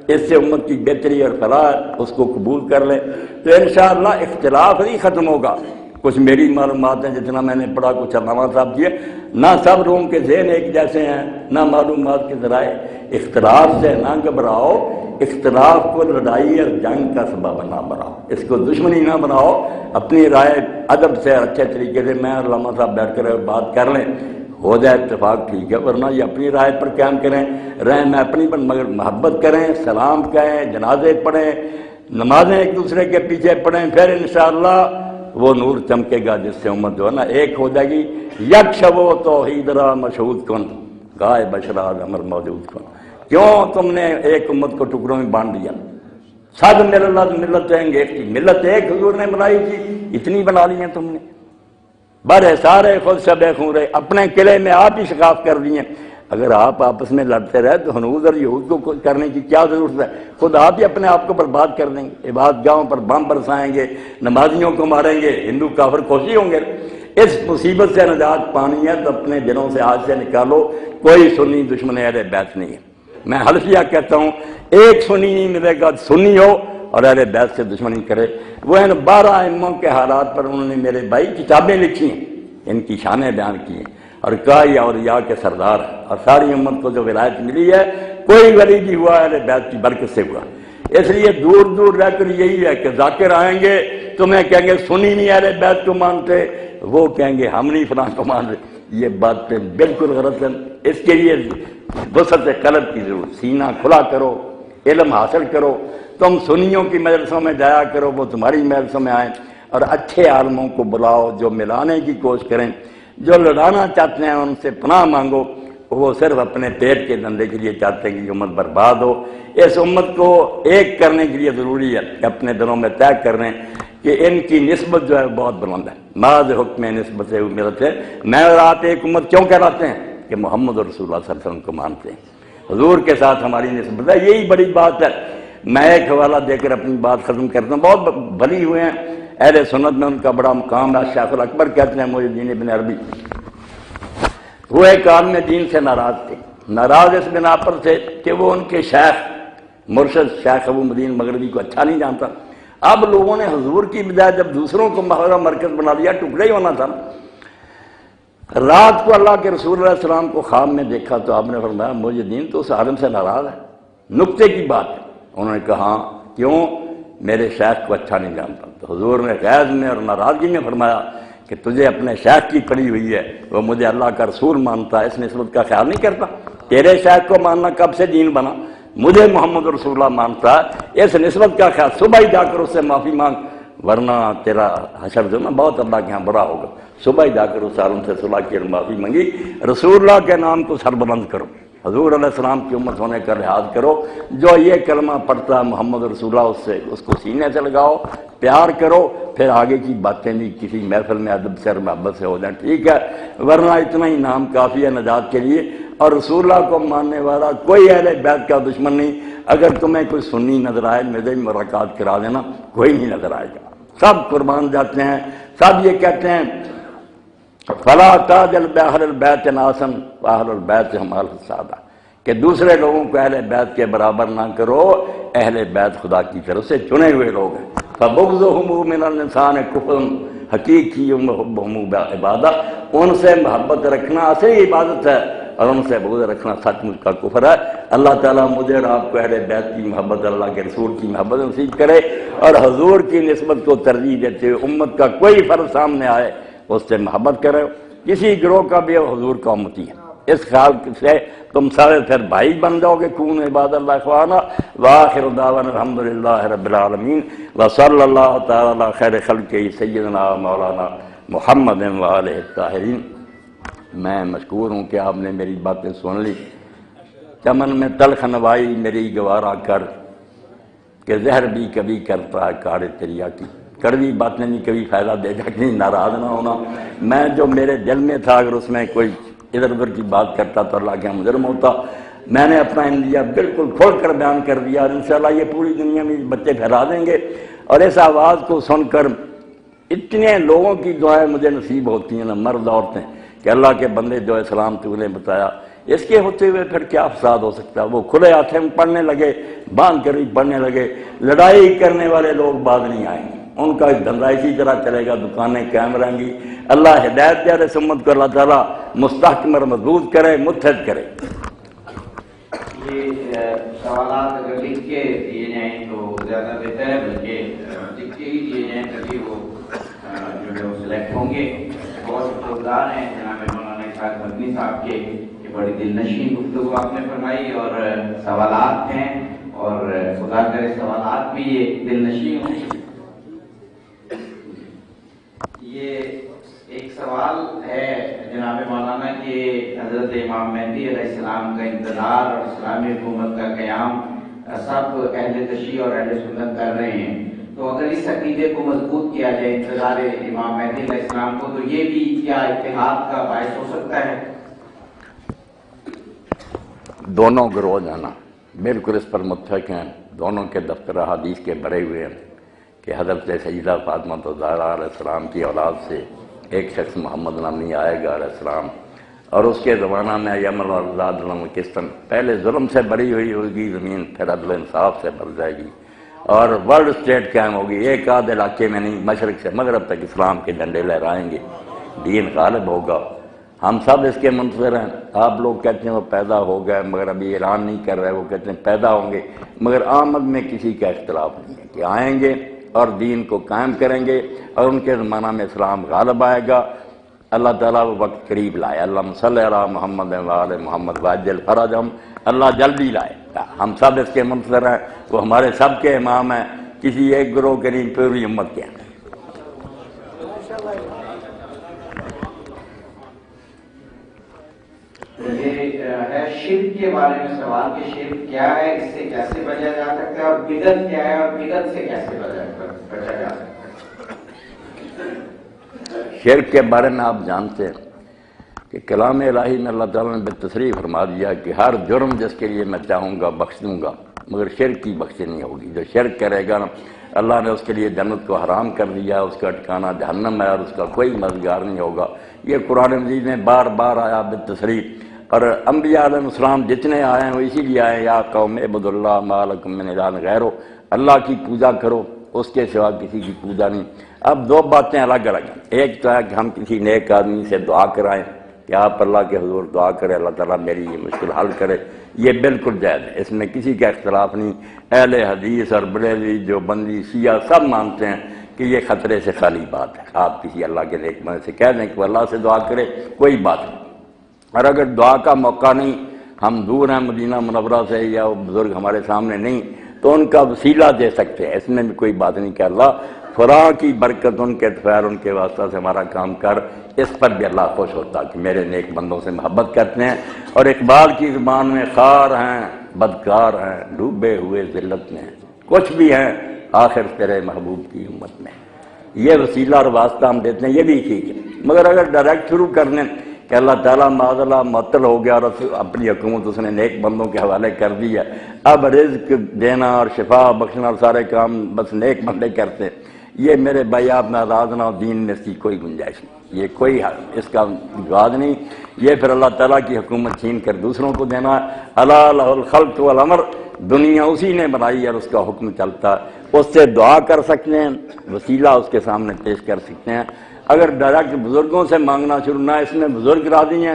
اس سے امت کی بہتری اور فلاح اس کو قبول کر لیں. تو انشاءاللہ اختلاف نہیں ختم ہوگا، کچھ میری معلومات ہیں جتنا میں نے پڑھا، کچھ علامہ صاحب کیے، نہ سب روم کے ذہن ایک جیسے ہیں، نہ معلومات کے ذرائع، اختلاف سے نہ گھبراؤ، اختلاف کو لڑائی اور جنگ کا سبب نہ بناؤ، اس کو دشمنی نہ بناؤ، اپنی رائے ادب سے اچھے طریقے سے میں اور علامہ صاحب بیٹھ کر بات کر لیں، ہو جائے اتفاق ٹھیک ہے، ورنہ یہ اپنی رائے پر قیام کریں، رہیں میں اپنی پر، مگر محبت کریں، سلام کہیں، جنازے پڑھیں، نمازیں ایک دوسرے کے پیچھے پڑھیں، پھر انشاءاللہ وہ نور چمکے گا جس سے امت جو ہے نا ایک ہو جائے گی۔ یک شبو توحید را مشہود کن، گائے بشراد امر موجود کن۔ کیوں تم نے ایک امت کو ٹکڑوں میں بانٹ دیا؟ سب ملت انگیخ کی، ملت ایک حضور نے بنائی تھی، اتنی بنا لی ہیں تم نے، بڑے سارے خود شب خورے، اپنے قلعے میں آپ ہی شکاف کر دیے۔ اگر آپ آپس میں لڑتے رہے تو ہنود اور یہود کو کرنے کی کیا ضرورت ہے؟ خود آپ ہی اپنے آپ کو برباد کر دیں گے، عبادت گاہوں پر بم برسائیں گے، نمازیوں کو ماریں گے، ہندو کافر خوشی ہوں گے۔ اس مصیبت سے نجات پانی ہے تو اپنے دلوں سے آج سے نکالو، کوئی سنی دشمن اہل بیت نہیں ہے۔ میں حلفیہ کہتا ہوں ایک سنی نہیں ملے گا، سنی ہو اور اہل بیت سے دشمنی کرے۔ وہ ان 12 ائموں کے حالات پر انہوں نے میرے بھائی کتابیں لکھی ہیں، ان کی شانیں بیان کی ہیں، اور کہا یہ اولیاء کے سردار ہیں، اور ساری امت کو جو ولایت ملی ہے کوئی ولی بھی ہوا اہل بیت کی برکت سے ہوا۔ اس لیے دور دور رہ کر یہی ہے کہ ذاکر آئیں گے تمہیں کہیں گے سنی نہیں اہل بیت کو مانتے، وہ کہیں گے ہم نہیں فلاں کو مان رہے۔ یہ باتیں بالکل غلط ہیں۔ اس کے لیے وسعت قلب کی ضرورت، سینہ کھلا کرو، علم حاصل کرو، تم سنیوں کی مجلسوں میں جایا کرو، وہ تمہاری مجلسوں میں آئیں، اور اچھے عالموں کو بلاؤ جو ملانے کی کوشش کریں، جو لڑانا چاہتے ہیں ان سے پناہ مانگو، وہ صرف اپنے پیٹ کے دھندے کے لیے چاہتے ہیں کہ امت برباد ہو۔ اس امت کو ایک کرنے کے لیے ضروری ہے کہ اپنے دلوں میں طے کر لیں کہ ان کی نسبت جو ہے بہت بلند ہے، محض حکم نسبت سے امت ہے۔ میں اور آپ ایک امت کیوں کہلاتے ہیں؟ کہ محمد رسول اللہ صلی اللہ علیہ وسلم کو مانتے ہیں، حضور کے ساتھ ہماری نسبت ہے، یہی بڑی بات ہے۔ میں ایک حوالہ دے کر اپنی بات ختم کرتا ہوں، بہت بھلی ہوئے ہیں اہل سنت میں، ان کا بڑا مقام ہے، شیخ الاکبر کہتے ہیں محی الدین ابن عربی، وہ ایک عالم دین سے ناراض تھے، ناراض اس بنا پر تھے کہ وہ ان کے شیخ مرشد شیخ ابو مدین مغربی کو اچھا نہیں جانتا۔ اب لوگوں نے حضور کی بجائے جب دوسروں کو مرکز بنا لیا، ٹکڑے ہی ہونا تھا۔ رات کو اللہ کے رسول علیہ السلام کو خواب میں دیکھا تو آپ نے فرمایا محی الدین تو اس عالم سے ناراض ہے، نکتے کی بات ہے۔ انہوں نے کہا ہاں کیوں؟ میرے شیخ کو اچھا نہیں جانتا۔ تو حضور نے غیظ میں اور ناراضگی میں فرمایا کہ تجھے اپنے شیخ کی پڑی ہوئی ہے، وہ مجھے اللہ کا رسول مانتا ہے، اس نسبت کا خیال نہیں کرتا۔ تیرے شیخ کو ماننا کب سے دین بنا؟ مجھے محمد رسول اللہ مانتا ہے، اس نسبت کا خیال، صبح ہی جا کر اس سے معافی مانگ، ورنہ تیرا حشر جو نا بہت اللہ کے ہاں برا ہوگا۔ صبح ہی جا کر اس عالم سے صلح کی اور معافی مانگی، رسول اللہ کے نام کو سربلند کرو، حضور علیہ السلام کی امت ہونے کا لحاظ کرو، جو یہ کلمہ پڑھتا ہے محمد رسول اللہ، اس کو سینے سے لگاؤ، پیار کرو، پھر آگے کی باتیں بھی کسی محفل میں ادب سے اور محبت سے ہو جائیں، ٹھیک ہے، ورنہ اتنا ہی نام کافی ہے نجات کے لیے۔ اور رسول اللہ کو ماننے والا کوئی اہل بیت کا دشمن نہیں۔ اگر تمہیں کوئی سنی نظر آئے میرے ملاقات کرا دینا، کوئی نہیں نظر آئے گا، سب قربان جاتے ہیں، سب یہ کہتے ہیں فلا تاجل باہل البیت ناسن واہل البیت ہمال السادہ، کہ دوسرے لوگوں کو اہل بیت کے برابر نہ کرو، اہل بیت خدا کی طرف سے چنے ہوئے لوگ ہیں۔ فبغضهم من الانسان کفر حقیقی محبوب عبادہ، ان سے محبت رکھنا اصلی عبادت ہے، اور ان سے بغض رکھنا سچ مچ کا کفر ہے۔ اللہ تعالیٰ مجھے اور آپ کو اہل بیت کی محبت، اللہ کے رسول کی محبت نصیب کرے، اور حضور کی نسبت کو ترجیح دیتے ہوئے امت کا کوئی فرد سامنے آئے اس سے محبت کرے، کسی گروہ کا بھی حضور کا امتی ہے، اس خیال سے تم سارے پھر بھائی بن جاؤ گے۔ کون عباد اللہ اخوانا، وآخر دعوانا الحمدللہ رب العالمین، وصلی اللہ تعالی علی خیر خلقہ سیدنا مولانا محمد وآلہ الطاہرین۔ میں مشکور ہوں کہ آپ نے میری باتیں سن لی۔ چمن میں تلخ نوائی میری گوارا کر، کہ زہر بھی کبھی کرتا ہے کاڑے تریا کی، کڑوی باتیں بھی کبھی فائدہ دے جا، کہیں ناراض نہ ہونا۔ میں جو میرے دل میں تھا اگر اس میں کوئی ادھر ادھر کی بات کرتا تو اللہ کے مجرم ہوتا۔ میں نے اپنا اندیا بالکل کھول کر بیان کر دیا، اور انشاءاللہ یہ پوری دنیا میں بچے پھیلا دیں گے، اور اس آواز کو سن کر اتنے لوگوں کی دعائیں مجھے نصیب ہوتی ہیں نا، مرد عورتیں، کہ اللہ کے بندے جو اسلام تو نے بتایا، اس کے ہوتے ہوئے پھر کیا فساد ہو سکتا ہے؟ وہ کھلے ہاتھیں پڑھنے لگے، باندھ کر بھی پڑھنے لگے، لڑائی کرنے والے لوگ بعد نہیں آئیں گے، ان کا دھندا اسی طرح چلے گا، دکانیں قائم رہیں گی۔ اللہ ہدایت دے رہے سمت کو اللہ تعالیٰ مستحکم اور مضبوط کرے، متحد کرے۔ یہ سوالات اگر لکھ کے دیے جائیں تو زیادہ بہتر ہے، بلکہ لکھ کے ہی دیے جائیں تبھی وہ جو ہے وہ سلیکٹ ہوں گے۔ بہت شکر گزار ہیں جناب مولانا اسحاق مدنی صاحب کے کہ بڑی دل نشین گفتگو آپ نے فرمائی، اور سوالات ہیں اور خدا کرے سوالات بھی یہ دل نشین ہوں۔ یہ ایک سوال ہے جناب مولانا کہ حضرت امام مہدی علیہ السلام کا انتظار اور اسلامی حکومت کا قیام سب اہل تشیع اور اہل سنت کر رہے ہیں، تو اگر اس عقیدے کو مضبوط کیا جائے انتظار امام مہدی علیہ السلام کو، تو یہ بھی کیا اتحاد کا باعث ہو سکتا ہے؟ دونوں گروہ جانا بالکل اس پر متفق ہیں، دونوں کے دفتر حدیث کے بھرے ہوئے ہیں کہ حضرت سیدہ فاطمہ الزہرا علیہ السلام کی اولاد سے ایک شخص محمد نامی آئے گا علیہ السلام، اور اس کے زمانہ میں یمن اور آزاد قسطن پہلے ظلم سے بری ہوئی ہوگی زمین، پھر عدل انصاف سے بھر جائے گی اور ورلڈ اسٹیٹ قائم ہوگی۔ ایک آدھ علاقے میں نہیں، مشرق سے مغرب تک اسلام کے ڈنڈے لہرائیں گے، دین غالب ہوگا۔ ہم سب اس کے منتظر ہیں۔ آپ لوگ کہتے ہیں وہ پیدا ہو گئے، مگر ابھی اعلان نہیں کر رہے، وہ کہتے ہیں پیدا ہوں گے، مگر آمد میں کسی کا اختلاف نہیں ہے کہ آئیں گے اور دین کو قائم کریں گے، اور ان کے زمانہ میں اسلام غالب آئے گا۔ اللہ تعالیٰ وہ وقت قریب لائے، اللہم صلی علی محمد و آل محمد وعجل فرجہم، اللہ جلدی لائے۔ ہم سب اس کے منتظر ہیں، وہ ہمارے سب کے امام ہیں، کسی ایک گروہ کے نہیں، پوری امت کے ہیں۔ یہ ہے شرک کے بارے میں سوال کہ شرک کیا ہے، اس سے کیسے بچا جا سکتا ہے، اور بدعت کیا ہے اور بدعت سے کیسے بچا جا سکتا ہے؟ شرک کے بارے میں آپ جانتے ہیں کہ کلام الہی میں اللہ تعالیٰ نے بالتصریح فرما دیا کہ ہر جرم جس کے لیے میں چاہوں گا بخش دوں گا، مگر شرک کی بخشی نہیں ہوگی۔ جو شرک کرے گا نا، اللہ نے اس کے لیے جنت کو حرام کر دیا، اس کا ٹھکانہ جہنم ہے اور اس کا کوئی مددگار نہیں ہوگا۔ یہ قرآن مجید میں بار بار آیا بالتصریح، اور انبیاء علیہ السلام جتنے آئے ہیں وہ اسی لیے آئے، یا قوم اعبدوا اللہ ما لکم من الہ غیرہ، اللہ کی پوجا کرو، اس کے سوا کسی کی پوجا نہیں۔ اب دو باتیں الگ الگ ہیں، ایک تو ہے کہ ہم کسی نیک آدمی سے دعا کرائیں کہ آپ اللہ کے حضور دعا کریں اللہ تعالیٰ میری یہ مشکل حل کرے، یہ بالکل جائز ہے، اس میں کسی کا اختلاف نہیں۔ اہل حدیث اور بریلوی جو بندی شیعہ سب مانتے ہیں کہ یہ خطرے سے خالی بات ہے۔ آپ کسی اللہ کے نیک بندے سے کہہ دیں کہ وہ اللہ سے دعا کرے، کوئی بات نہیں۔ اور اگر دعا کا موقع نہیں، ہم دور ہیں مدینہ منورہ سے یا وہ بزرگ ہمارے سامنے نہیں، تو ان کا وسیلہ دے سکتے ہیں، اس میں بھی کوئی بات نہیں کہ اللہ فلاں کی برکت ان کے خیر ان کے واسطہ سے ہمارا کام کر، اس پر بھی اللہ خوش ہوتا کہ میرے نیک بندوں سے محبت کرتے ہیں۔ اور اقبال کی زبان میں خار ہیں بدکار ہیں ڈوبے ہوئے ذلت میں، کچھ بھی ہیں آخر تیرے محبوب کی امت میں۔ یہ وسیلہ اور واسطہ ہم دیتے ہیں، یہ بھی ٹھیک ہے، مگر اگر ڈائریکٹ شروع کرنے کہ اللہ تعالیٰ معاذ اللہ معطل ہو گیا اور اپنی حکومت اس نے نیک بندوں کے حوالے کر دی ہے، اب رزق دینا اور شفا بخشنا اور سارے کام بس نیک بندے کرتے ہیں، یہ میرے بھائی آپ ناراض نہ ہو، دین میں اس کی کوئی گنجائش نہیں، یہ کوئی اس کا جواز نہیں، یہ پھر اللہ تعالیٰ کی حکومت چھین کر دوسروں کو دینا ہے۔ الا لہ الخلق والامر، دنیا اسی نے بنائی اور اس کا حکم چلتا ہے، اس سے دعا کر سکتے ہیں، وسیلہ اس کے سامنے پیش کر سکتے ہیں۔ اگر ڈائریکٹ بزرگوں سے مانگنا شروع نہ، اس میں بزرگ راضی ہیں،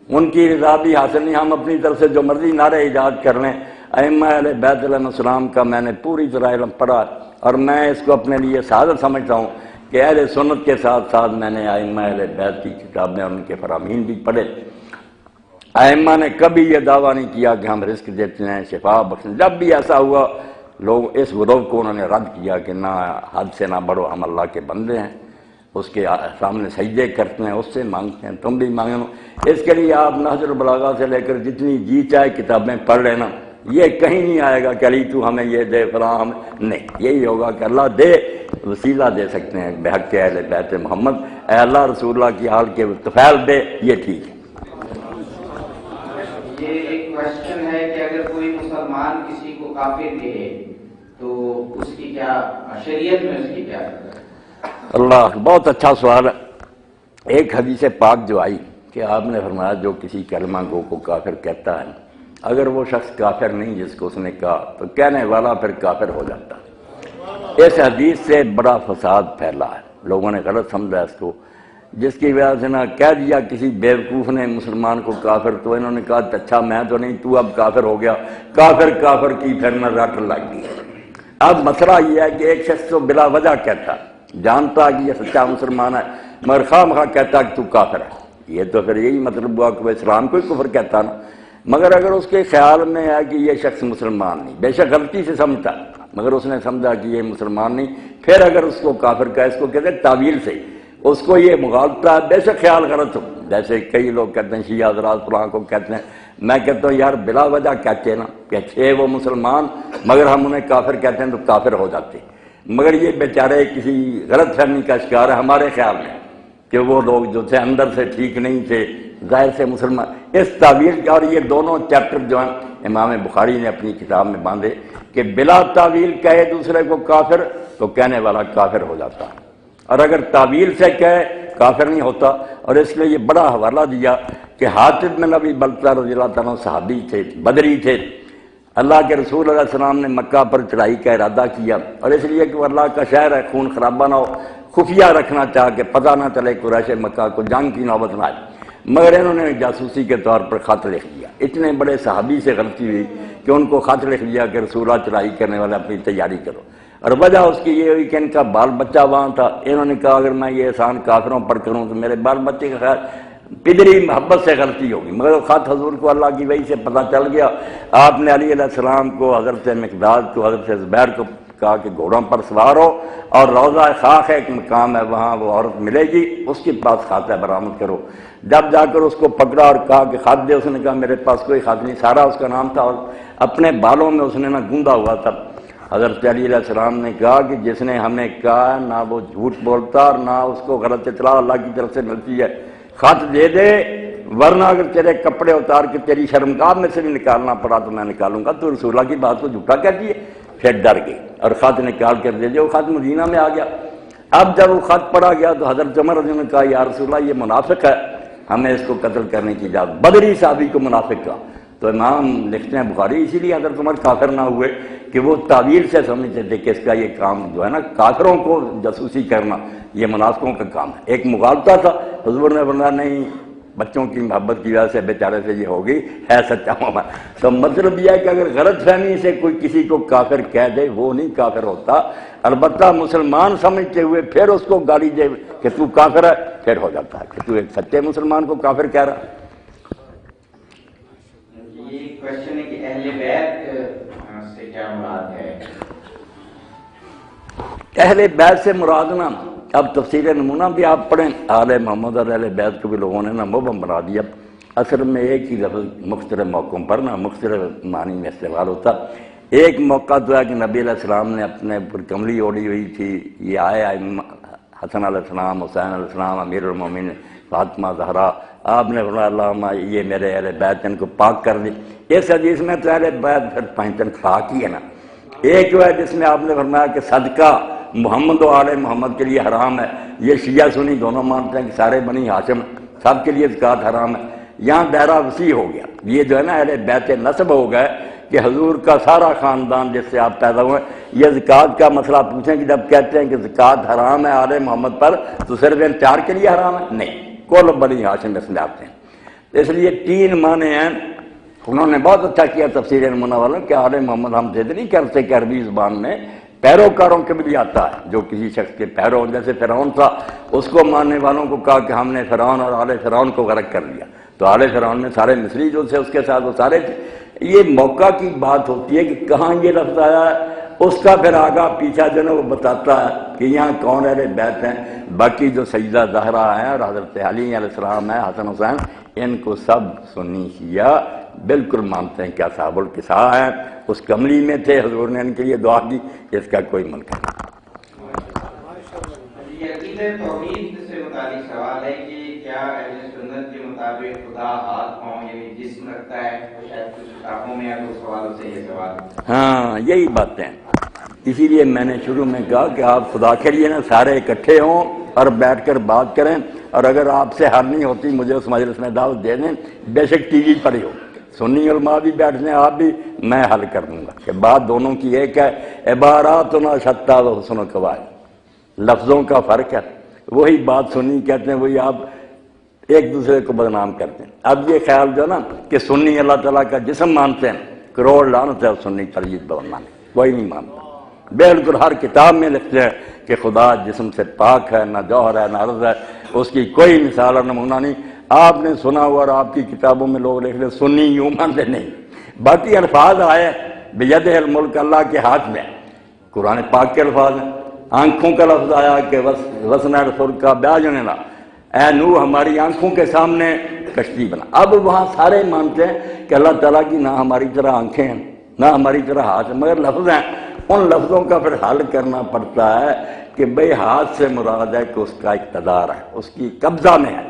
ان کی رضا بھی حاصل نہیں، ہم اپنی طرف سے جو مرضی نعرے ایجاد کر لیں۔ ائمہ اہل بیت علیہ السلام کا میں نے پوری طرح علم پڑھا، اور میں اس کو اپنے لیے سعادت سمجھتا ہوں کہ اہل سنت کے ساتھ ساتھ میں نے ائمہ اہل بیت کی کتابیں اور ان کے فرامین بھی پڑھے۔ ائمہ نے کبھی یہ دعویٰ نہیں کیا کہ ہم رزق دیتے ہیں، شفا بخشیں، جب بھی ایسا ہوا لوگ اس غرور کو انہوں نے رد کیا کہ نہ حد سے نہ بڑھو، ہم اللہ کے بندے ہیں، اس کے سامنے سجدے کرتے ہیں، اس سے مانگتے ہیں، تم بھی مانگو۔ اس کے لیے آپ نہج البلاغہ سے لے کر جتنی جی چاہے کتابیں پڑھ لینا، یہ کہیں نہیں آئے گا کہ علی تو ہمیں یہ دے فلاں ہمیں، نہیں، یہی ہوگا کہ اللہ دے، وسیلہ دے سکتے ہیں بحق اہل بیت محمد، اے اللہ رسول اللہ کی حال کے طفیل دے، یہ ٹھیک ہے۔ یہ ایک کوشچن ہے کہ اگر کوئی مسلمان کسی کو کافر کہے تو اس کی کیا شریعت میں اس کی کیا؟ اللہ، بہت اچھا سوال ہے۔ ایک حدیث پاک جو آئی کہ آپ نے فرمایا جو کسی کلمہ گو کو کافر کہتا ہے، اگر وہ شخص کافر نہیں جس کو اس نے کہا تو کہنے والا پھر کافر ہو جاتا ہے۔ اس حدیث سے بڑا فساد پھیلا ہے، لوگوں نے غلط سمجھا اس کو، جس کی وجہ سے نہ کہہ دیا کسی بیوقوف نے مسلمان کو کافر، تو انہوں نے کہا اچھا میں تو نہیں، تو اب کافر ہو گیا، کافر کی پھر نہ رٹ لگ گئی۔ اب مسئلہ یہ ہے کہ ایک شخص تو بلا وجہ کہتا، جانتا کہ یہ سچا مسلمان ہے، مگر خواہ مخواہ کہتا کہ تو کافر ہے، یہ تو پھر یہی مطلب ہوا کہ وہ اسلام کو ہی کفر کہتا نا۔ مگر اگر اس کے خیال میں ہے کہ یہ شخص مسلمان نہیں، بے شک غلطی سے سمجھتا، مگر اس نے سمجھا کہ یہ مسلمان نہیں، پھر اگر اس کو کافر کہا، اس کو کہتے ہیں تعویل سے، اس کو یہ مغالطہ ہے، بے شک خیال غلط ہو، جیسے کئی لوگ کہتے ہیں شیعہ حضرات فلاں کو کہتے ہیں، میں کہتا ہوں یار بلا وجہ کہتے ہیں نا کہ اچھے وہ مسلمان، مگر ہم انہیں کافر کہتے ہیں تو کافر ہو جاتے، مگر یہ بیچارے کسی غلط فہمی کا شکار ہے ہمارے خیال میں کہ وہ لوگ جو تھے اندر سے ٹھیک نہیں تھے، ظاہر سے مسلمان، اس تعویل کا، اور یہ دونوں چیپٹر جو ہیں امام بخاری نے اپنی کتاب میں باندھے کہ بلا تعویل کہے دوسرے کو کافر تو کہنے والا کافر ہو جاتا، اور اگر تعویل سے کہے کافر نہیں ہوتا۔ اور اس لیے یہ بڑا حوالہ دیا کہ حاطب بن ابی بلتہ رضی اللہ تعالیٰ صحابی تھے، بدری تھے، اللہ کے رسول علیہ السلام نے مکہ پر چڑھائی کا ارادہ کیا، اور اس لیے کہ وہ اللہ کا شہر ہے، خون خرابہ نہ ہو، خفیہ رکھنا چاہ کہ پتہ نہ چلے قریش مکہ کو جنگ کی نوبت نہ آئے، مگر انہوں نے جاسوسی کے طور پر خط لکھ دیا۔ اتنے بڑے صحابی سے غلطی ہوئی کہ ان کو خط لکھ دیا کہ رسول اللہ چڑھائی کرنے والے اپنی تیاری کرو، اور وجہ اس کی یہ ہوئی کہ ان کا بال بچہ وہاں تھا، انہوں نے کہا اگر میں یہ احسان کافروں پر کروں تو میرے بال بچے کا خیال، پدری محبت سے غلطی ہوگی، مگر وہ خط حضور کو اللہ کی وحی سے پتہ چل گیا۔ آپ نے علی علیہ السلام کو، حضرت مقداد کو، حضرت زبیر کو کہا کہ گھوڑوں پر سوار ہو، اور روضہ خاک ہے ایک مقام ہے وہاں وہ عورت ملے گی، اس کے پاس خط ہے برآمد کرو۔ جب جا کر اس کو پکڑا اور کہا کہ خط دے، اس نے کہا میرے پاس کوئی خط نہیں، سارا اس کا نام تھا، اور اپنے بالوں میں اس نے نہ گوندا ہوا تھا۔ حضرت علی علیہ السلام نے کہا کہ جس نے ہمیں کہا نہ وہ جھوٹ بولتا اور نہ اس کو غلط اطلاع اللہ کی طرف سے ملتی ہے، خط دے دے، ورنہ اگر تیرے کپڑے اتار کے تیری شرمگاہ میں سے بھی نکالنا پڑا تو میں نکالوں گا، تو رسول اللہ کی بات کو جھوٹا کہتی ہے۔ پھر ڈر گئی اور خط نکال کر دے دیا، وہ خط مدینہ میں آ گیا۔ اب جب وہ خط پڑھا گیا تو حضرت عمر رضی اللہ عنہ نے کہا یا رسول اللہ یہ منافق ہے، ہمیں اس کو قتل کرنے کی اجازت، بدری صحابی کو منافق کہا۔ تو امام لکھتے ہیں بخاری اسی لیے حضرت عمر کافر نہ ہوئے کہ وہ تعویل سے سمجھتے تھے کہ اس کا یہ کام جو ہے نا کافروں کو جاسوسی کرنا یہ منافقوں کا کام ہے، ایک مغالطہ تھا۔ حضور نے فرمایا نہیں، بچوں کی محبت کی وجہ سے بیچارے سے یہ ہوگی، ہے سچا مومن۔ تو مطلب یہ ہے کہ اگر غلط فہمی سے کوئی کسی کو کافر کہہ دے وہ نہیں کافر ہوتا، البتہ مسلمان سمجھتے ہوئے پھر اس کو گالی دے کہ تو کافر ہے، پھر ہو جاتا ہے کہ تو ایک سچے مسلمان کو کافر کہہ رہا۔ یہ کوشچن ہے کہ اہل بیت سے کیا مراد ہے؟ اہل بیت سے مراد نا، اب تفسیر نمونہ بھی آپ پڑھیں، آل محمد اور اہل بیت کو بھی لوگوں نے نا مبہم بنا دیا۔ اصل میں ایک ہی لفظ مختلف موقعوں پر نا مختلف معنی میں استعمال ہوتا۔ ایک موقع تو ہے کہ نبی علیہ السلام نے اپنے پر کملی اوڑھی ہوئی تھی، یہ آئے حسن علیہ السلام، حسین علیہ السلام، امیر المومنین فاطمہ زہرا، آپ نے فرمایا اللہم یہ میرے اہل بیت ان کو پاک کر دی۔ اس حدیث میں تو اہل بیت پھر پہنچن خاک ہی ہے نا۔ ایک جو ہے جس میں آپ نے فرمایا کہ صدقہ محمد و آل محمد کے لیے حرام ہے، یہ شیعہ سنی دونوں مانتے ہیں کہ سارے بنی ہاشم سب کے لیے زکوٰۃ حرام ہے، یہاں دائرہ وسیع ہو گیا۔ یہ جو ہے نا اہل بیت نسب ہو گئے کہ حضور کا سارا خاندان جس سے آپ پیدا ہوئے۔ یہ زکوٰۃ کا مسئلہ پوچھیں کہ جب کہتے ہیں کہ زکوٰۃ حرام ہے آل محمد پر تو صرف ان چار کے لیے حرام ہے؟ نہیں، کل بنی ہاشم اس میں آتے ہیں۔ اس لیے تین معنی ہیں۔ انہوں نے بہت اچھا کیا تفسیر نمونہ والوں کہ آل محمد ہم ضد نہیں کرتے کہ عربی زبان میں پیروکاروں کے بھی آتا ہے، جو کسی شخص کے پیرو، جیسے فرعون تھا اس کو ماننے والوں کو کہا کہ ہم نے فرعون اور آل فرعون کو غرق کر لیا، تو آل فرعون میں سارے مصری جو تھے اس کے ساتھ وہ سارے تھے۔ یہ موقع کی بات ہوتی ہے کہ کہاں یہ لفظ آیا ہے، اس کا پھر آگا پیچھا جو ہے وہ بتاتا ہے کہ یہاں کون اہل بیت ہیں۔ باقی جو سیدہ زہرا ہیں اور حضرت علی علیہ السلام ہیں، حسن حسین، ان کو سب سنی شیعہ بالکل مانتے ہیں کہ اصحاب الکساء ہیں، اس کملی میں تھے، حضور نے ان کے لیے دعا کی، اس کا کوئی منکر نہیں۔ یہ عقیدہ توحید سے متعلق سوال ہے کہ کیا اہل سنت کے مطابق خدا ہاتھ پاؤں یعنی جسم رکھتا ہے؟ شاید کچھ کتابوں میں ہے تو سوالوں سے یہ سوال۔ ہاں یہی باتیں، اسی لیے میں نے شروع میں کہا کہ آپ خدا کے لیے نا سارے اکٹھے ہوں اور بیٹھ کر بات کریں، اور اگر آپ سے حل نہیں ہوتی مجھے اس مجلس میں دعوت دے دیں، بے شک ٹی وی پر ہی ہو، سنی علماء بھی بیٹھنے آپ بھی، میں حل کر دوں گا کہ بات دونوں کی ایک ہے، عباراتنا شتیٰ و حسن قواعد، لفظوں کا فرق ہے، وہی بات سنی کہتے ہیں، وہی آپ ایک دوسرے کو بدنام کرتے ہیں۔ اب یہ خیال جو نا کہ سنی اللہ تعالیٰ کا جسم مانتے ہیں، کروڑ لعنت ہے سنی ترجیح بنانے، کوئی نہیں مانتا۔ بالکل ہر کتاب میں لکھتے ہیں کہ خدا جسم سے پاک ہے، نہ جوہر ہے نہ عرض ہے، اس کی کوئی مثال اور نمونہ نہیں۔ آپ نے سنا ہوا اور آپ کی کتابوں میں لوگ لکھ رہے سنی یوں مانتے نہیں۔ باقی الفاظ آئے بیدہ الملک، اللہ کے ہاتھ میں، قرآن پاک کے الفاظ ہیں۔ آنکھوں کا لفظ آیا کہ وسن الفلک باعیننا، اے نوح ہماری آنکھوں کے سامنے کشتی بنا۔ اب وہاں سارے مانتے ہیں کہ اللہ تعالیٰ کی نہ ہماری طرح آنکھیں ہیں نہ ہماری طرح ہاتھ ہیں، مگر لفظ ہیں۔ ان لفظوں کا پھر حل کرنا پڑتا ہے کہ بھئی ہاتھ سے مراد ہے کہ اس کا اقتدار ہے، اس کی قبضہ میں ہے،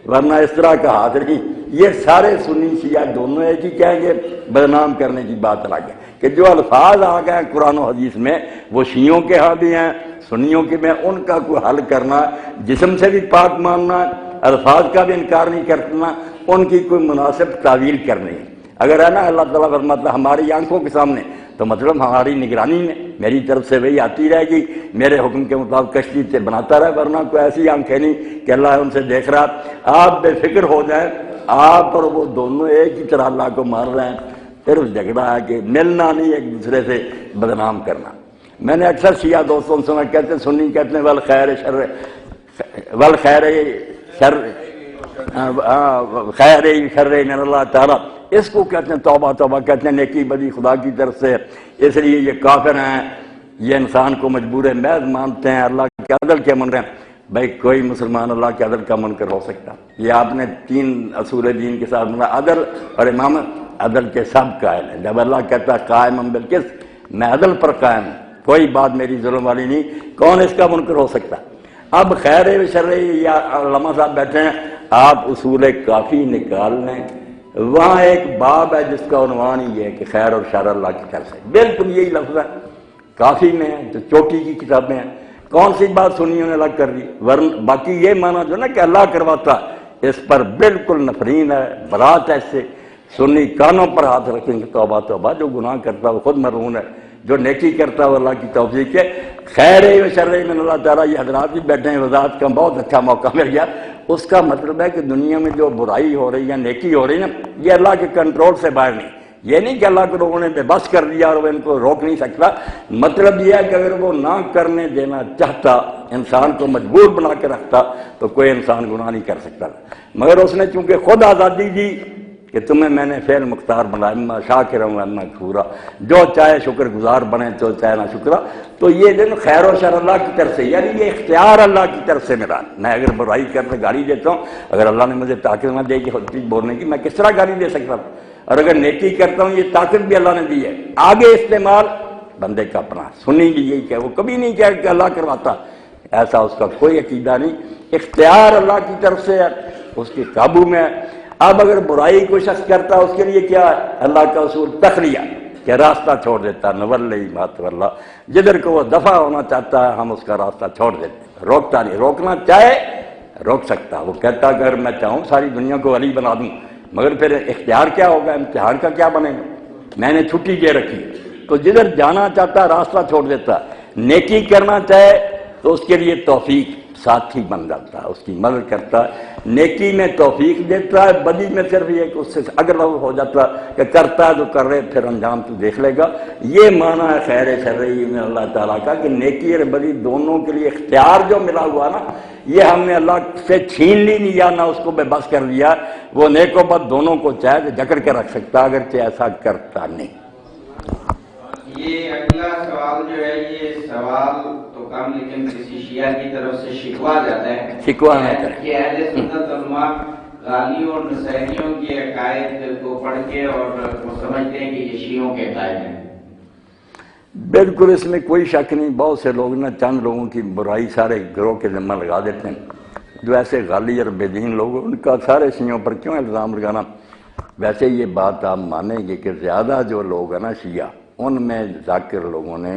ورنہ اس طرح کا ہاتھ نہیں۔ یہ سارے سنی شیعہ دونوں ایک ہی کہیں گے، بدنام کرنے کی بات الگ ہے کہ جو الفاظ آ گئے قرآن و حدیث میں وہ شیعوں کے ہاں بھی ہیں، سنیوں کے میں، ان کا کوئی حل کرنا، جسم سے بھی پاک ماننا، الفاظ کا بھی انکار نہیں کرنا، ان کی کوئی مناسب تعویل کرنی ہے۔ اگر ہے نا اللہ تعالیٰ فرماتا ہماری آنکھوں کے سامنے، تو مطلب ہماری نگرانی میں میری طرف سے وہی آتی رہے گی، میرے حکم کے مطابق کشتی سے بناتا رہے، ورنہ کوئی ایسی آنکھیں نہیں کہ اللہ ان سے دیکھ رہا۔ آپ بے فکر ہو جائیں، آپ اور وہ دونوں ایک ہی طرح اللہ کو مار رہے ہیں، پھر جھگڑا ہے کہ ملنا نہیں، ایک دوسرے سے بدنام کرنا۔ میں نے اکثر شیعہ دوستوں سے سنا، کہتے ہیں سنی کہتے ہیں والخیر شر والخیر شر خیر شر من اللہ تعالیٰ، اس کو کہتے ہیں توبہ توبہ، کہتے ہیں نیکی بدی خدا کی طرف سے، اس لیے یہ کافر ہیں، یہ انسان کو مجبور محض مانتے ہیں، اللہ کے عدل کے من رہے ہیں۔ بھائی کوئی مسلمان اللہ کے عدل کا منکر ہو سکتا؟ یہ آپ نے 3 اصول دین کے ساتھ ملا، عدل اور امامت، عدل کے سب قائل ہیں۔ جب اللہ کہتا ہے قائم بالقسط، میں عدل پر قائم ہوں، کوئی بات میری ظلم والی نہیں، کون اس کا منکر ہو سکتا؟ اب خیر و شر، یا علماء صاحب بیٹھے ہیں، آپ اصول کافی نکال لیں، وہاں ایک باب ہے جس کا عنوان ہی ہے کہ خیر اور شر اللہ کی طرف سے، بالکل یہی لفظ ہے کافی میں ہے، جو چوٹی کی کتابیں ہیں۔ کون سی بات سنیوں نے الگ کر دی؟ ورنہ باقی یہ مانا جو نا کہ اللہ کرواتا، اس پر بالکل نفرین ہے، برات ہے اس سے۔ سنی کانوں پر ہاتھ رکھیں گے توبہ توبہ، جو گناہ کرتا ہے وہ خود مرہون ہے، جو نیکی کرتا ہے وہ اللہ کی توفیق ہے۔ خیر و شر من اللہ تعالیٰ، یہ حضرات بھی بیٹھے ہیں، وضاحت کا بہت اچھا موقع مل گیا۔ اس کا مطلب ہے کہ دنیا میں جو برائی ہو رہی ہے، نیکی ہو رہی ہے نا، یہ اللہ کے کنٹرول سے باہر نہیں۔ یہ نہیں کہ اللہ کو لوگوں نے بے بس کر دیا اور وہ ان کو روک نہیں سکتا، مطلب یہ ہے کہ اگر وہ نہ کرنے دینا چاہتا، انسان کو مجبور بنا کے رکھتا، تو کوئی انسان گناہ نہیں کر سکتا، مگر اس نے چونکہ خود آزادی دی کہ تمہیں میں نے فعل مختار بنایا، اما شاکرا و اما کفورا، جو چاہے شکر گزار بنے تو چاہے نہ شکرا۔ تو یہ دن خیر و شر اللہ کی طرف سے، یعنی یہ اختیار اللہ کی طرف سے میرا۔ میں اگر برائی کرنے گالی دیتا ہوں، اگر اللہ نے مجھے طاقت نہ دے کہ چیز بولنے کی، میں کس طرح گالی دے سکتا ہوں؟ اور اگر نیکی کرتا ہوں، یہ طاقت بھی اللہ نے دی ہے، آگے استعمال بندے کا اپنا۔ سنی بھی یہی کہ وہ کبھی نہیں کہا کہ اللہ کرواتا، ایسا اس کا کوئی عقیدہ نہیں، اختیار اللہ کی طرف سے ہے، اس کے قابو میں ہے۔ اب اگر برائی کوئی شخص کرتا ہے، اس کے لیے کیا ہے؟ اللہ کا اصول تخلیہ، کہ راستہ چھوڑ دیتا ہے، نولی ما تولی، جدھر کو وہ دفع ہونا چاہتا ہے ہم اس کا راستہ چھوڑ دیتے ہیں، روکتا نہیں۔ روکنا چاہے روک سکتا، وہ کہتا اگر میں چاہوں ساری دنیا کو ولی بنا دوں، مگر پھر اختیار کیا ہوگا، امتحان کا کیا بنے گا؟ میں نے چھٹی دے رکھی، تو جدھر جانا چاہتا ہے راستہ چھوڑ دیتا ہے۔ نیکی کرنا چاہے تو اس کے لیے توفیق ساتھی بن جاتا ہے، اس کی مدد کرتا ہے، نیکی میں توفیق دیتا ہے، بدی میں صرف یہ کہ اس سے اگر وہ ہو جاتا ہے کہ کرتا ہے تو کر رہے، پھر انجام تو دیکھ لے گا۔ یہ معنی ہے خیر شر میں اللہ تعالیٰ کا کہ نیکی اور بدی دونوں کے لیے اختیار جو ملا ہوا نا، یہ ہم نے اللہ سے چھین لی نہیں، یا نہ اس کو بے بس کر دیا۔ وہ نیک و بد دونوں کو چاہے تو جکڑ کے رکھ سکتا، اگرچہ ایسا کرتا نہیں۔ یہ اگلا سوال جو ہے، یہ سوال تو کم لیکن کسی شیعہ کی طرف سے شکوا جاتا ہے، شکوا نہ کریں کہ اہل سنت علماء غالیوں اور نصیریوں کے عقائد کو پڑھ کے اور وہ سمجھتے ہیں کہ یہ شیعوں کے عقائد ہیں۔ بالکل اس میں کوئی شک نہیں، بہت سے لوگ نا چند لوگوں کی برائی سارے گروہ کے ذمہ لگا دیتے ہیں، جو ایسے غالی اور بے دین لوگ ان کا سارے شیعوں پر کیوں الزام لگانا؟ ویسے یہ بات آپ مانیں گے کہ زیادہ جو لوگ ہیں نا شیعہ، ان میں ذاکر لوگوں نے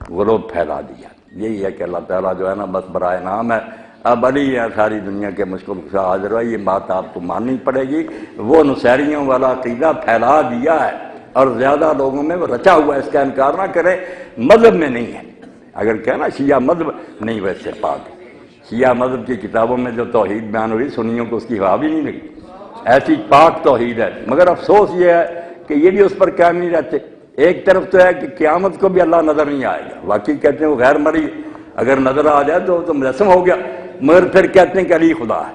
غلو پھیلا دیا۔ یہی ہے کہ اللہ تعالیٰ جو ہے نا بس برائے نام ہے، اب علی ہے ساری دنیا کے مشکل سے حاضر ہے، یہ بات آپ کو ماننی پڑے گی۔ وہ نصیریوں والا عقیدہ پھیلا دیا ہے اور زیادہ لوگوں میں وہ رچا ہوا ہے، اس کا انکار نہ کریں، مذہب میں نہیں ہے۔ اگر کہنا شیعہ مذہب نہیں، ویسے پاک شیعہ مذہب کی کتابوں میں جو توحید بیان ہوئی سنیوں کو اس کی ہوا بھی نہیں لگی، ایسی پاک توحید ہے، مگر افسوس یہ ہے کہ یہ بھی اس پر قائم نہیں رہتے۔ ایک طرف تو ہے کہ قیامت کو بھی اللہ نظر نہیں آئے گا، واقعی کہتے ہیں وہ غیر مرئی، اگر نظر آ جائے تو مجسم ہو گیا، مگر پھر کہتے ہیں کہ علی خدا ہے۔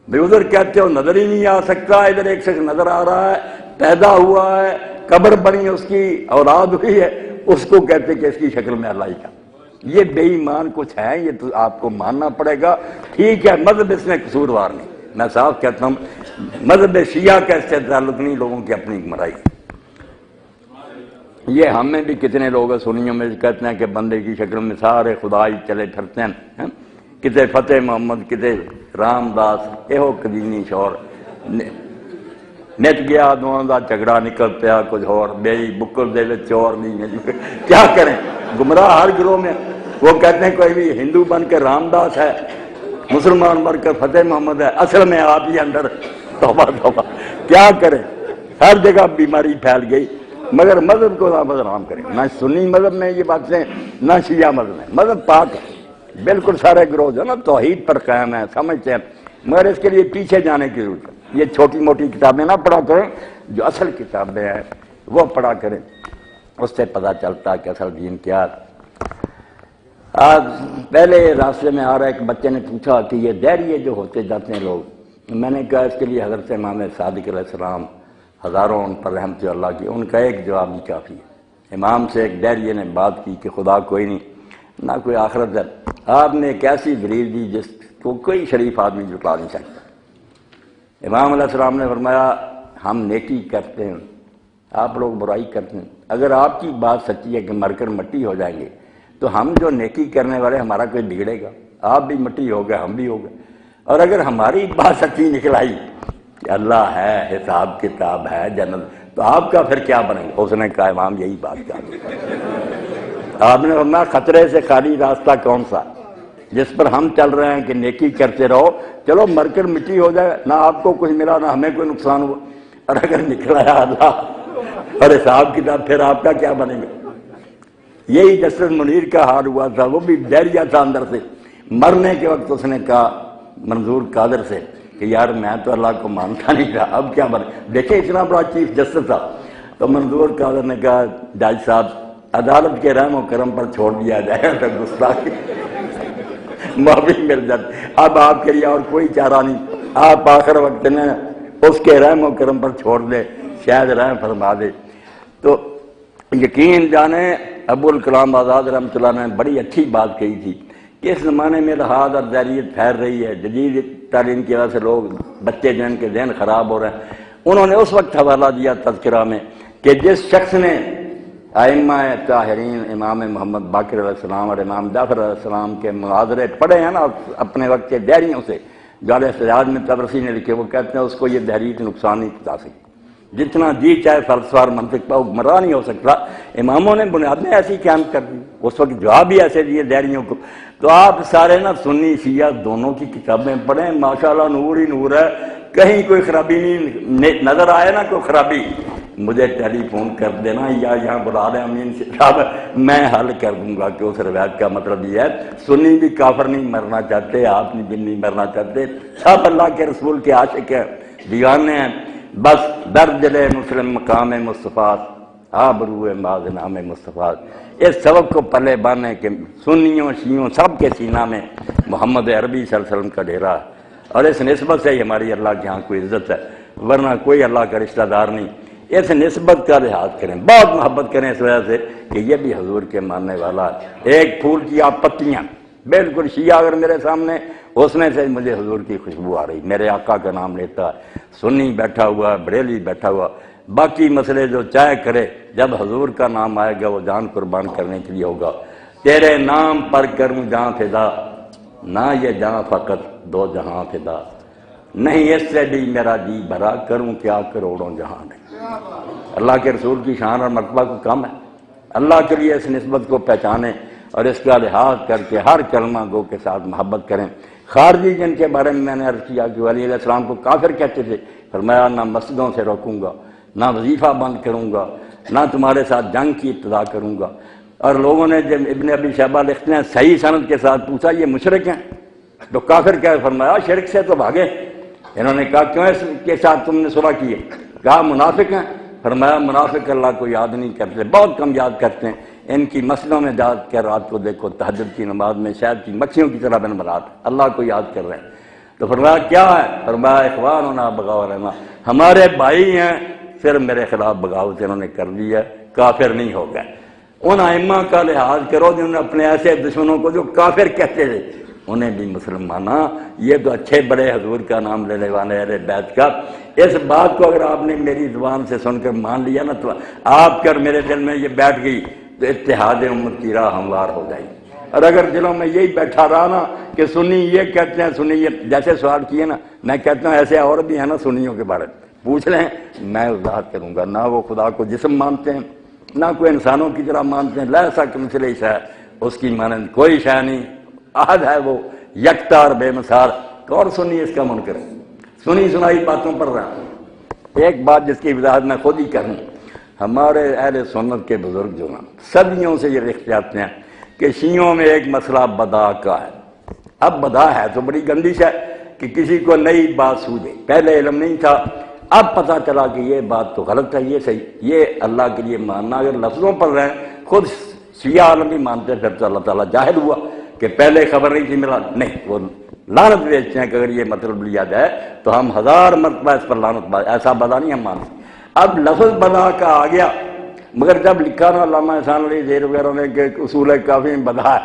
بھئی ادھر کہتے ہو نظر ہی نہیں آ سکتا، ادھر ایک شخص نظر آ رہا ہے، پیدا ہوا ہے، قبر بنی اس کی، اولاد ہوئی ہے، اس کو کہتے کہ اس کی شکل میں اللہ ہی کا۔ یہ بے ایمان کچھ ہے، یہ تو آپ کو ماننا پڑے گا۔ ٹھیک ہے مذہب اس میں قصوروار نہیں، میں صاف کہتا ہوں مذہب شیعہ کا اس سے تعلق نہیں، لوگوں کی اپنی گمراہی۔ یہ ہمیں بھی کتنے لوگ سنیوں میں کہتے ہیں کہ بندے کی شکل میں سارے خدائی چلے پھرتے ہیں، کتے فتح محمد، کتے رام داس، یہو قدیمی شور نت گیا دونوں دا جھگڑا نکل پیا کچھ اور بےئی بکل دے وچ چور نہیں، کیا کریں گمراہ ہر گروہ میں۔ وہ کہتے ہیں کوئی بھی ہندو بن کے رام داس ہے، مسلمان بن کر فتح محمد ہے، اصل میں آپ ہی اندر توبہ توبہ، کیا کریں، ہر جگہ بیماری پھیل گئی۔ مگر مذہب کو نہ بدنام کریں، نہ سنی مذہب میں یہ باتیں، نہ شیعہ مذہب میں، مذہب پاک ہے بالکل، سارے گروہ جو ہے نا توحید پر قائم ہے، سمجھتے ہیں، مگر اس کے لیے پیچھے جانے کی ضرورت ہے۔ یہ چھوٹی موٹی کتابیں نہ پڑھا کریں، جو اصل کتابیں ہیں وہ پڑھا کریں، اس سے پتہ چلتا کہ اصل دین کیا ہے۔ آج پہلے راستے میں آ رہا ایک بچے نے پوچھا کہ یہ دہریے جو ہوتے جاتے ہیں لوگ، میں نے کہا اس کے لیے حضرت امام صادق علیہ السلام ہزاروں ان پر رحمت اللہ کی، ان کا ایک جواب ہی کافی ہے۔ امام سے ایک دہریے نے بات کی کہ خدا کوئی نہیں، نہ کوئی آخرت ہے، آپ نے ایک ایسی دلیل دی جس کو کوئی شریف آدمی جٹلا نہیں سکتا۔ امام علیہ السلام نے فرمایا ہم نیکی کرتے ہیں، آپ لوگ برائی کرتے ہیں، اگر آپ کی بات سچی ہے کہ مر کر مٹی ہو جائیں گے تو ہم جو نیکی کرنے والے ہمارا کوئی بگڑے گا؟ آپ بھی مٹی ہو گئے، ہم بھی ہو گئے، اور اگر ہماری بات سچی نکل آئی کہ اللہ ہے، حساب کتاب ہے، جنت، تو آپ کا پھر کیا بنے گا؟ اس نے کہا امام یہی بات کہا۔ آپ نے فرمایا خطرے سے خالی راستہ کون سا؟ جس پر ہم چل رہے ہیں کہ نیکی کرتے رہو، چلو مر کر مٹی ہو جائے، نہ آپ کو کچھ ملا نہ ہمیں کوئی نقصان ہوا، اور اگر نکل آیا اللہ اور حساب کتاب، پھر آپ کا کیا بنے گا؟ یہی جسٹس منیر کا حال ہوا تھا، وہ بھی ڈیریا تھا اندر سے، مرنے کے وقت اس نے کہا منظور قادر سے کہ یار میں تو اللہ کو مانتا نہیں تھا، اب کیا بنے؟ دیکھیں اتنا بڑا چیف جسٹس تھا، تو منظور قادر نے کہا جج صاحب عدالت کے رحم و کرم پر چھوڑ دیا جائے تو گستاخی معافی مل جاتی، اب آپ کے لیے اور کوئی چارہ نہیں، آپ آخر وقت میں اس کے رحم و کرم پر چھوڑ دے، شاید رحم فرما دے۔ تو یقین جانیں ابو الکلام آزاد رحمۃ اللہ نے بڑی اچھی بات کہی تھی کہ اس زمانے میں الحاد اور دہریت پھیل رہی ہے، جدید تعلیم کی وجہ سے لوگ بچے جن کے ذہن خراب ہو رہے ہیں۔ انہوں نے اس وقت حوالہ دیا تذکرہ میں کہ جس شخص نے ائمہ طاہرین امام محمد باقر علیہ السلام اور امام جعفر علیہ السلام کے مناظرے پڑھے ہیں نا اپنے وقت کے دہریوں سے، جال سجاد میں تبرسی نے لکھے، وہ کہتے ہیں اس کو یہ دہریت نقصان نہیں پہنچا سکتی، جتنا جی چاہے فلسفہ اور منطق پہ گمراہ نہیں ہو سکتا۔ اماموں نے بنیادیں ایسی قائم کر دی، اس وقت جواب بھی ایسے دیے دہریوں کو۔ تو آپ سارے نا سنی شیعہ دونوں کی کتابیں پڑھیں، ماشاءاللہ نور ہی نور ہے، کہیں کوئی خرابی نہیں نظر آئے نا کوئی خرابی، مجھے ٹیلی فون کر دینا یا یہاں بلا رہے امین صاحب، میں حل کر دوں گا کہ اس روایت کا مطلب یہ ہے سنی بھی کافر نہیں مرنا چاہتے، آپ بھی نہیں مرنا چاہتے، سب اللہ کے رسول کے عاشق ہیں، دیوانے ہیں، بس درد دل مسلم مقام مصطفیٰ آبرو باز نام مصطفیٰ، اس سبق کو پلے بانے کہ سنیوں شیعوں سب کے سینہ میں محمد عربی صلی اللہ علیہ وسلم کا ڈیرا ہے، اور اس نسبت سے ہی ہماری اللہ کے ہاں کوئی عزت ہے، ورنہ کوئی اللہ کا رشتہ دار نہیں۔ اس نسبت کا لحاظ کریں، بہت محبت کریں اس وجہ سے کہ یہ بھی حضور کے ماننے والا ہے۔ ایک پھول کی آپ پتیاں، بالکل شیعہ اگر میرے سامنے، اس میں سے مجھے حضور کی خوشبو آ رہی، میرے آقا کا نام لیتا ہے، سنی بیٹھا ہوا، بریلی بیٹھا ہوا، باقی مسئلے جو چاہے کرے، جب حضور کا نام آئے گا وہ جان قربان کرنے کے لیے ہوگا۔ تیرے نام پر کروں جہاں فدا، نہ یہ جہاں فقط دو جہاں فدا، نہیں اس سے بھی میرا جی بھرا، کروں کیا کروڑوں جہاں نہیں۔ اللہ کے رسول کی شان اور مرتبہ کو کم ہے، اللہ کے لیے اس نسبت کو پہچانیں اور اس کا لحاظ کر کے ہر کلمہ گو کے ساتھ محبت کریں۔ خارجی جن کے بارے میں نے عرض کیا کہ علیہ السلام کو کافر کہتے تھے، فرمایا نہ مسجدوں سے روکوں گا، نہ وظیفہ بند کروں گا، نہ تمہارے ساتھ جنگ کی ابتدا کروں گا۔ اور لوگوں نے جب ابن ابی شیبہ لکھتے ہیں صحیح سند کے ساتھ پوچھا یہ مشرک ہیں تو کافر کیا؟ فرمایا شرک سے تو بھاگے۔ انہوں نے کہا کیوں اس کے ساتھ تم نے صلح کی ہے؟ کہا منافق ہیں۔ فرمایا منافق اللہ کو یاد نہیں کرتے، بہت کم یاد کرتے ہیں۔ ان کی مسجدوں میں جا کے رات کو دیکھو تہجد کی نماز میں شاید کی مکھیوں کی طرح بنبھرات اللہ کو یاد کر رہے ہیں۔ تو فرمایا کیا ہے؟ فرمایا اخواننا بغاوتنا، ہمارے بھائی ہیں، صرف میرے خلاف بغاوت انہوں نے کر لی ہے، کافر نہیں ہو گئے۔ ان ائمہ کا لحاظ کرو جنہوں نے اپنے ایسے دشمنوں کو جو کافر کہتے تھے انہیں بھی مسلمانہ، یہ تو اچھے بڑے حضور کا نام لینے والے اہل بیت کا۔ اس بات کو اگر آپ نے میری زبان سے سن کر مان لیا نا تو آپ کر میرے دل میں یہ بیٹھ گئی تو اتحاد امت کی راہ ہموار ہو جائے گی۔ اور اگر دلوں میں یہی بیٹھا رہا نا کہ سنی یہ کہتے ہیں، سنی یہ، جیسے سوال کیے نا، میں کہتا ہوں ایسے اور بھی ہیں نا سنیوں کے بارے میں پوچھ لیں، میں وضاحت کروں گا۔ نہ وہ خدا کو جسم مانتے ہیں، نہ کوئی انسانوں کی طرح مانتے ہیں، لیسا کمثلہ شیء، اس کی مانند کوئی شے نہیں، احد ہے وہ، یکتا اور بے مثال۔ کون سنی اس کا منکر ہے؟ سنی سنائی باتوں پر رہا۔ ایک بات جس کی وضاحت میں خود ہی کروں، ہمارے اہل سنت کے بزرگ جو ہیں صدیوں سے یہ لکھتے آتے ہیں کہ شیعوں میں ایک مسئلہ بدا کا ہے۔ اب بدا ہے تو بڑی گندش ہے کہ کسی کو نئی بات سوجے، پہلے علم نہیں تھا، اب پتہ چلا کہ یہ بات تو غلط ہے، یہ صحیح، یہ اللہ کے لیے ماننا اگر لفظوں پر رہیں، خود شیعہ عالم بھی مانتے پھر تو اللہ تعالیٰ جاہل ہوا کہ پہلے خبر نہیں تھی ملا، نہیں، وہ لعنت بیچتے ہیں کہ اگر یہ مطلب لیا جائے تو ہم 1000 مرتبہ اس پر لعنت، ایسا بدا نہیں ہم مانتے۔ اب لفظ بدا کا آ گیا، مگر جب لکھا نا علامہ احسان علی زیر وغیرہ نے کہ اصول کافی میں بدا ہے،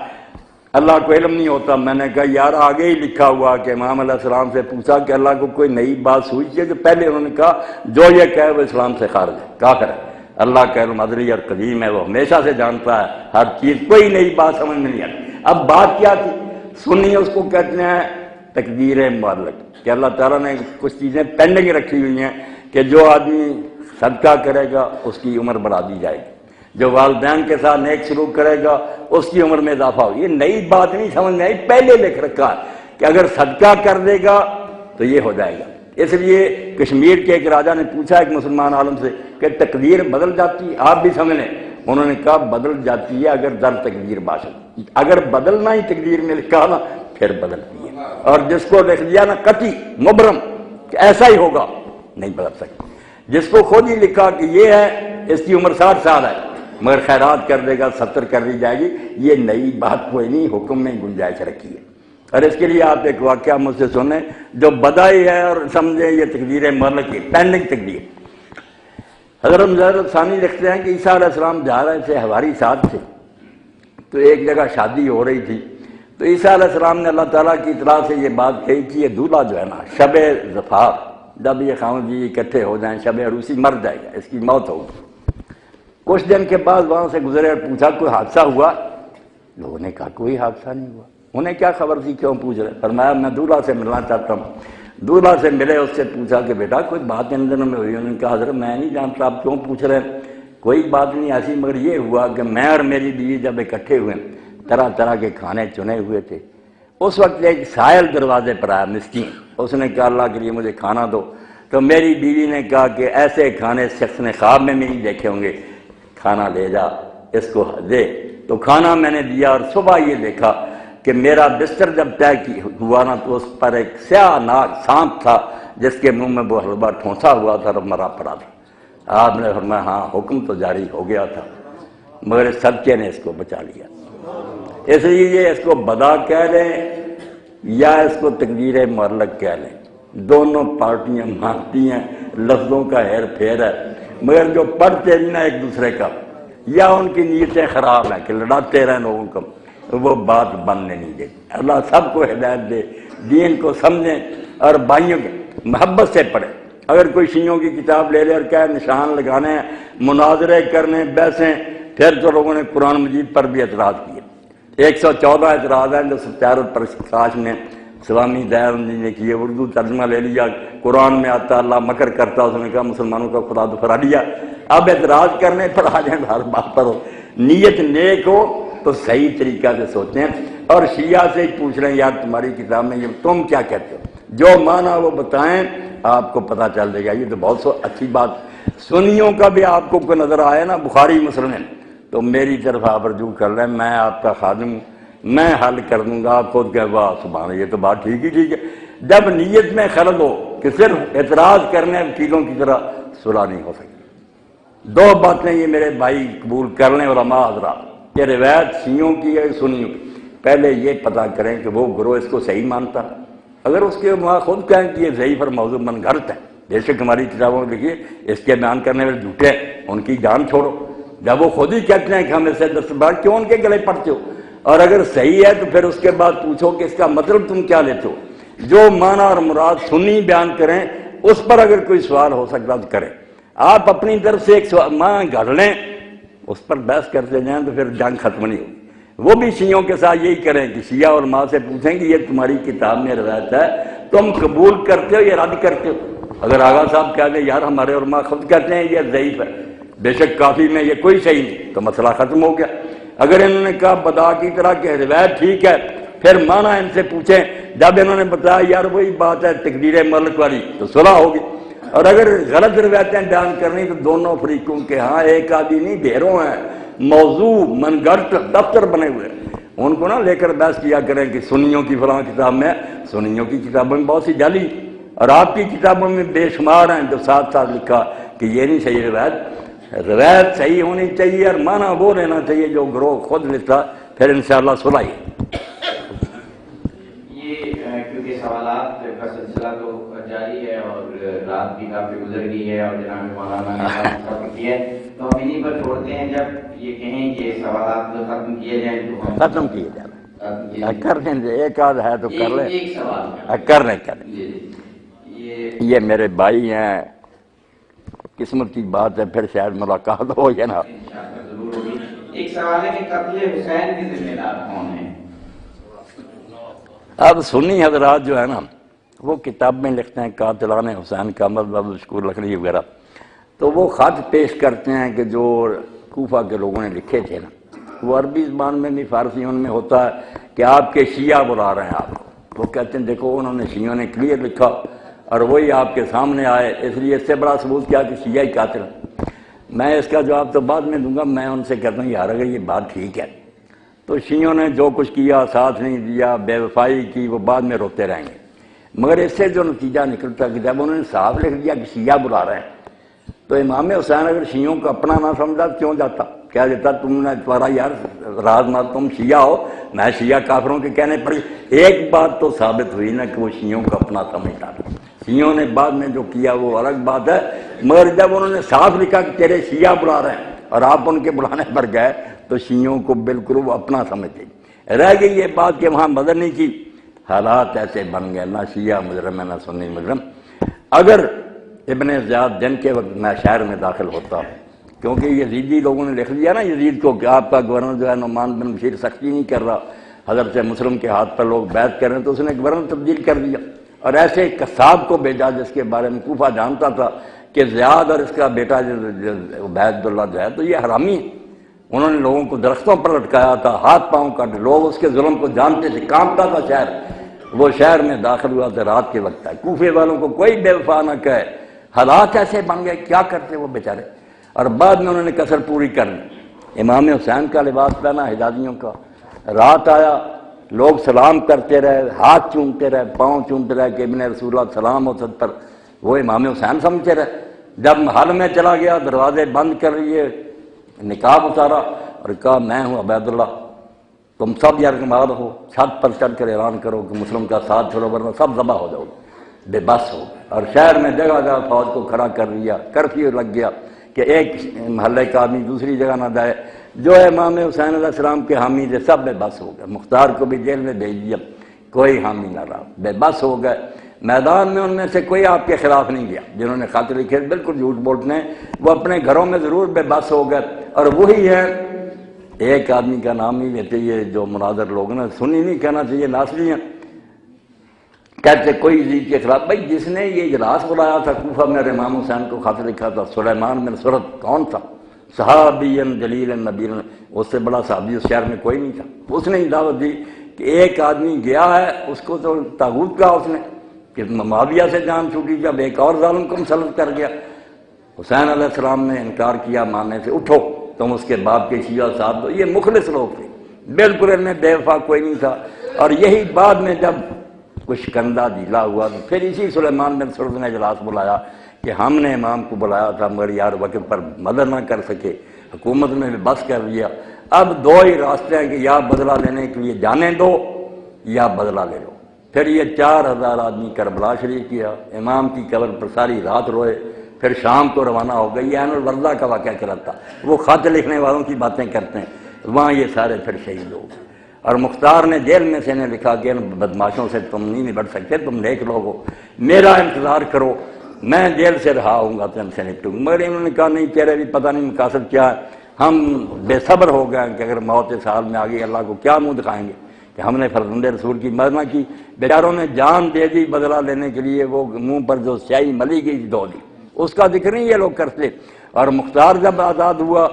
اللہ کو علم نہیں ہوتا، میں نے کہا یار آگے ہی لکھا ہوا کہ امام علیہ السلام سے پوچھا کہ اللہ کو کوئی نئی بات سوچی ہے، کہ پہلے انہوں نے کہا جو یہ کہے وہ اسلام سے خارج ہے، کافر ہے۔ اللہ کا علم ازلی اور قدیم ہے، وہ ہمیشہ سے جانتا ہے ہر چیز، کوئی نئی بات سمجھ میں نہیں آتی۔ اب بات کیا تھی؟ سنی اس کو کہتے ہیں تقدیر معلق، کہ اللہ تعالیٰ نے کچھ چیزیں پینڈنگ رکھی ہوئی ہیں کہ جو آدمی صدقہ کرے گا اس کی عمر بڑھا دی جائے گی، جو والدین کے ساتھ نیک سلوک کرے گا اس کی عمر میں اضافہ ہوگا۔ یہ نئی بات نہیں سمجھ میں آئی، پہلے لکھ رکھا ہے کہ اگر صدقہ کر دے گا تو یہ ہو جائے گا۔ اس لیے کشمیر کے ایک راجہ نے پوچھا ایک مسلمان عالم سے کہ تقدیر بدل جاتی ہے؟ آپ بھی سمجھ لیں، انہوں نے کہا بدل جاتی ہے اگر در تقدیر باشد، اگر بدلنا ہی تقدیر میں لکھا نا پھر بدلتی ہے، اور جس کو لکھ دیا نا قطعی مبرم کہ ایسا ہی ہوگا نہیں بدل سکتی۔ جس کو خود ہی لکھا کہ یہ ہے اس کی عمر 60 سال ہے مگر خیرات کر دے گا 70 کر دی جائے گی، یہ نئی بات کوئی نہیں، حکم میں گنجائش رکھی ہے۔ اور اس کے لیے آپ ایک واقعہ مجھ سے سنیں جو بدائی ہے اور سمجھیں یہ تقدیر معلق کی پینڈنگ تقدیر۔ حضرت مظہر ثانی لکھتے ہیں کہ عیسیٰ علیہ السلام جا رہے تھے حواری ساتھ تھے، تو ایک جگہ شادی ہو رہی تھی، تو عیسیٰ علیہ السلام نے اللہ تعالیٰ کی اطلاع سے یہ بات کہی کہ یہ دولہا جو ہے نا شب زفاف، جب یہ خاوند جی اکٹھے ہو جائیں شب عروسی مر جائے گا، اس کی موت ہوگی۔ کچھ دن کے بعد وہاں سے گزرے اور پوچھا کوئی حادثہ ہوا؟ لوگوں نے کہا کوئی حادثہ نہیں ہوا۔ انہیں کیا خبر تھی کیوں پوچھ رہے؟ فرمایا میں دولہا سے ملنا چاہتا ہوں۔ دولہا سے ملے، اس سے پوچھا کہ بیٹا کوئی بات ان دنوں میں ہوئی؟ انہوں نے کہا حضرت میں نہیں جانتا آپ کیوں پوچھ رہے ہیں، کوئی بات نہیں ایسی، مگر یہ ہوا کہ میں اور میری بیوی جب اکٹھے ہوئے طرح طرح کے کھانے چنے ہوئے تھے، اس وقت ایک سائل دروازے پر آیا مسکین، اس نے کہا اللہ کے لیے مجھے کھانا دو، تو میری بیوی نے کہا کہ ایسے کھانے شخص نے خواب میں بھی نہیں دیکھے ہوں گے، کھانا لے جا اس کو دے۔ تو کھانا میں نے دیا اور صبح یہ دیکھا کہ میرا بستر جب طے ہوا نا تو اس پر ایک سیاہ ناک سانپ تھا جس کے منہ میں وہ حلوہ ٹھونسا ہوا تھا اور مرا پڑا تھا۔ آپ نے فرمایا ہاں حکم تو جاری ہو گیا تھا مگر صدقے نے اس کو بچا لیا۔ اس لیے اس کو بدا کہہ لیں یا اس کو تقدیر معلق کہہ لیں، دونوں پارٹیاں مانتی ہیں، لفظوں کا ہیر پھیر ہے، مگر جو پڑھتے ہیں نا ایک دوسرے کا یا ان کی نیتیں خراب ہیں کہ لڑاتے رہیں لوگوں کو، وہ بات بننے نہیں دیتی۔ اللہ سب کو ہدایت دے، دین کو سمجھیں اور بھائیوں کے محبت سے پڑھیں۔ اگر کوئی شیعوں کی کتاب لے لے اور کہے نشان لگانے ہیں، مناظرے کرنے، بحثیں، پھر تو لوگوں نے قرآن مجید پر بھی اعتراض کیے۔ 114 اعتراض ہیں جو ستیار الپرکاش میں سوامی دہران جی نے کیے، اردو ترجمہ لے لیا، قرآن میں آتا اللہ مکر کرتا، اس نے کہا مسلمانوں کا خدا دکھرا لیا۔ اب اعتراض کرنے پر آ جائیں ہر بات پر ہو، نیت نیک ہو تو صحیح طریقہ سے سوچیں۔ اور شیعہ سے ہی پوچھ رہے ہیں یار تمہاری کتاب میں یہ تم کیا کہتے ہو، جو مانا وہ بتائیں، آپ کو پتہ چل جائے گا۔ یہ تو بہت اچھی بات۔ سنیوں کا بھی آپ کو کوئی نظر آئے نا بخاری مسلم میں، تو میری طرف آپ رجوع کر لیں، میں آپ کا خادم ہوں، میں حل کر دوں گا۔ آپ خود کہ واہ سبحان اللہ، یہ تو بات ٹھیک ہی ٹھیک ہے۔ جب نیت میں خلل ہو کہ صرف اعتراض کرنے وکیلوں کی طرح صلح نہیں ہو سکتی۔ دو باتیں یہ میرے بھائی قبول کر لیں علماء حضرات، یہ روایت شیعوں کی ہے سنیوں کی، پہلے یہ پتہ کریں کہ وہ گروہ اس کو صحیح مانتا۔ اگر اس کے وہاں خود کہیں کہ یہ ضعیف اور موضوع من گھڑت ہے، بے شک ہماری کتابوں میں لکھیے اس کے بیان کرنے والے جھوٹے ہیں، ان کی جان چھوڑو۔ جب وہ خود ہی کہتے ہیں کہ ہم اس سے دستبردار، کیوں ان کے گلے پڑتے ہو؟ اور اگر صحیح ہے تو پھر اس کے بعد پوچھو کہ اس کا مطلب تم کیا لیتے ہو۔ جو معنی اور مراد سنی بیان کریں، اس پر اگر کوئی سوال ہو سکتا تو کریں۔ آپ اپنی طرف سے ایک سوال معنی گھڑ لیں، اس پر بحث کرتے جائیں تو پھر جنگ ختم نہیں ہوگی۔ وہ بھی شیعوں کے ساتھ یہی کریں کہ شیعہ علماء سے پوچھیں کہ یہ تمہاری کتاب میں روایت ہے، تم قبول کرتے ہو یا رد کرتے ہو؟ اگر آغا صاحب کہہ دیں یار ہمارے علماء خود کہتے ہیں یہ ضعیف ہے، بے شک کافی میں یہ کوئی صحیح نہیں، تو مسئلہ ختم ہو گیا۔ اگر انہوں نے کہا بدا کی طرح کہ روایت ٹھیک ہے، پھر مانا ان سے پوچھیں۔ جب انہوں نے بتایا یار وہی بات ہے تقدیر ملک والی، تو صلح ہوگی۔ اور اگر غلط روایتیں بیان کرنی تو دونوں فریقوں کے ہاں ایک آدھی نہیں ڈھیروں ہیں، موضوع من گھڑت دفتر بنے ہوئے ہیں، ان کو نہ لے کر بحث کیا کریں کہ سنیوں کی فلاں کتاب میں، سنیوں کی کتابوں میں بہت سی جعلی، اور آپ کی کتابوں میں بے شمار ہیں جو ساتھ ساتھ لکھا کہ یہ نہیں صحیح روایت صحیح ہونی چاہیے اور معنی وہ لینا چاہیے جو گروہ خود لیتا، پھر انشاءاللہ صلح ہی۔ یہ کیونکہ سوالات کا سلسلہ تو جاری ہے اور رات بھی کافی گزر گئی ہے اور جناب مولانا نے ختم کی ہے، تو ہم انہیں پر چھوڑتے ہیں۔ جب یہ کہیں کہ سوالات ختم کیے جائیں تو ہم ختم کیے جائیں، کر دیں، ایک آدھ ہے تو کر لیں، ایک سوال کر لیں۔ یہ میرے بھائی ہیں، قسمت کی بات ہے، پھر شاید ملاقات ہو یا نا۔ ضرور ہوگی۔ ایک سوال ہے کہ قتل حسین کے ذمہ دار کون ہیں؟ اب سنی حضرات جو ہے نا وہ کتاب میں لکھتے ہیں قاتلان حسین کا مذہب مشکور لکھنوی وغیرہ، تو وہ خط پیش کرتے ہیں کہ جو کوفہ کے لوگوں نے لکھے تھے نا، وہ عربی زبان میں بھی فارسی ان میں ہوتا ہے کہ آپ کے شیعہ بلا رہے ہیں آپ کو۔ وہ کہتے ہیں دیکھو انہوں نے شیعوں نے کلیئر لکھا اور وہی آپ کے سامنے آئے، اس لیے اس سے بڑا ثبوت کیا کہ شیعہ ہی قاتل ہیں۔ میں اس کا جواب تو بعد میں دوں گا، میں ان سے کہتا ہوں یار اگر یہ بات ٹھیک ہے تو شیعوں نے جو کچھ کیا، ساتھ نہیں دیا، بے وفائی کی، وہ بعد میں روتے رہیں گے، مگر اس سے جو نتیجہ نکلتا کہ جب انہوں نے صاف لکھ دیا کہ شیعہ بلا رہے ہیں، تو امام حسین اگر شیعوں کو اپنا نہ سمجھا کیوں جاتا؟ کہہ دیتا تم نے تمہارا یار راز مات، تم شیعہ ہو، میں شیعہ کافروں کے کہنے پر۔ ایک بات تو ثابت ہوئی نا کہ وہ شیعوں کو اپنا سمجھتا تھا۔ شیعوں نے بعد میں جو کیا وہ الگ بات ہے، مگر جب انہوں نے صاف لکھا کہ تیرے شیعہ بلا رہے ہیں اور آپ ان کے بلانے پر گئے تو شیعوں کو بالکل وہ اپنا سمجھتے۔ رہ گئی یہ بات کہ وہاں مدنی کی حالات ایسے بن گئے، نہ شیعہ مجرم ہے نہ سنی مجرم۔ اگر ابن زیاد جن کے وقت میں شہر میں داخل ہوتا ہوں، کیونکہ یزیدی لوگوں نے لکھ دیا نا یزید کو کہ آپ کا گورنر جو ہے نعمان بن بشیر سختی نہیں کر رہا، حضرت مسلم کے ہاتھ پر لوگ بیعت کر رہے ہیں، تو اس نے گورنر تبدیل کر دیا اور ایسے ایک قصاب کو بھیجا جس کے بارے میں کوفہ جانتا تھا کہ زیاد اور اس کا بیٹا عبید اللہ جو ہے تو یہ حرامی ہے۔ انہوں نے لوگوں کو درختوں پر لٹکایا تھا، ہاتھ پاؤں کاٹے، لوگ اس کے ظلم کو جانتے تھے، کانپتا تھا شہر۔ وہ شہر میں داخل ہوا تھا رات کے وقت ہے، کوفے والوں کو کوئی بے وفا نہ کہے، حالات ایسے بن گئے، کیا کرتے وہ بیچارے۔ اور بعد میں انہوں نے کسر پوری کر دی، امام حسین کا لباس پہنا حجازیوں کا، رات آیا، لوگ سلام کرتے رہے، ہاتھ چومتے رہے، پاؤں چومتے رہے کہ ابن رسول اللہ سلام ہو سب پر، وہ امام حسین سمجھتے رہے۔ جب محل میں چلا گیا، دروازے بند کر لیے، نقاب اتارا اور کہا میں ہوں عبید اللہ، تم سب یرغمال ہو، چھت پر چڑھ کر اعلان کرو کہ مسلم کا ساتھ چھوڑو ورنہ سب ذبح ہو جاؤ گے۔ بے بس ہو، اور شہر میں جگہ جگہ فوج کو کھڑا کر دیا، کرفیو لگ گیا کہ ایک محلے کا آدمی دوسری جگہ نہ جائے۔ جو امام حسین علیہ السلام کے حامی تھے سب بے بس ہو گئے، مختار کو بھی جیل میں بھیج دیا، کوئی حامی نہ رہا، بے بس ہو گئے۔ میدان میں ان میں سے کوئی آپ کے خلاف نہیں گیا، جنہوں نے خط لکھے بالکل جھوٹ بولتے ہیں، وہ اپنے گھروں میں ضرور بے بس ہو گئے۔ اور وہی ہے، ایک آدمی کا نام نہیں لیتے یہ جو مناظر لوگ نا، سنی نہیں کہنا چاہیے، ناصری ہیں، کہتے کوئی یزید کے خلاف۔ بھائی جس نے یہ اجلاس بلایا تھا کوفہ میں، امام حسین کو خط لکھا تھا، سلیمان بن سرد کون تھا؟ صحابی جلیل نبی، اس سے بڑا صحابی اس شہر میں کوئی نہیں تھا۔ اس نے ہی دعوت دی کہ ایک آدمی گیا ہے اس کو تو طاغوت کہا اس نے کہ معاویہ سے جان چھوٹی، جب ایک اور ظالم کو مسلط کر گیا۔ حسین علیہ السلام نے انکار کیا ماننے سے، اٹھو تم اس کے باپ کے شیعہ صاحب دو۔ یہ مخلص لوگ تھے، بالکل ان میں بے وفا کوئی نہیں تھا۔ اور یہی بعد میں جب کچھ شکنجہ ڈھیلا ہوا تو پھر اسی سلیمان بن سرد نے اجلاس بلایا کہ ہم نے امام کو بلایا تھا مگر یار وقت پر مدد نہ کر سکے، حکومت نے بھی بس کر دیا، اب دو ہی راستے ہیں کہ یا بدلہ لینے کے لیے جانے دو یا بدلہ لے لو۔ پھر یہ 4000 آدمی کربلا شریف کیا، امام کی قبر پر ساری رات روئے، پھر شام کو روانہ ہو گئی۔ یہ عین الوردا کا واقعہ چلا تھا، وہ خط لکھنے والوں کی باتیں کرتے ہیں، وہاں یہ سارے پھر شہید ہو گئے۔ اور مختار نے جیل میں سے نے لکھا کہ ان بدماشوں سے تم نہیں نبٹ سکتے، تم نیک لوگ ہو، میرا انتظار کرو، میں جیل سے رہا ہوں گا تو ان سے نپٹوں گا۔ مگر انہوں نے کہا نہیں، تیرے بھی پتہ نہیں مقاصد کیا ہے، ہم بے صبر ہو گئے کہ اگر موت اس حال میں آ گئی اللہ کو کیا منہ دکھائیں گے کہ ہم نے فرزند رسول کی مدد نہ کی۔ بیچاروں نے جان دے دی بدلہ لینے کے لیے، وہ منہ پر جو سیاہی ملی گئی دھو دی، اس کا ذکر نہیں یہ لوگ کرتے۔ اور مختار جب آزاد ہوا،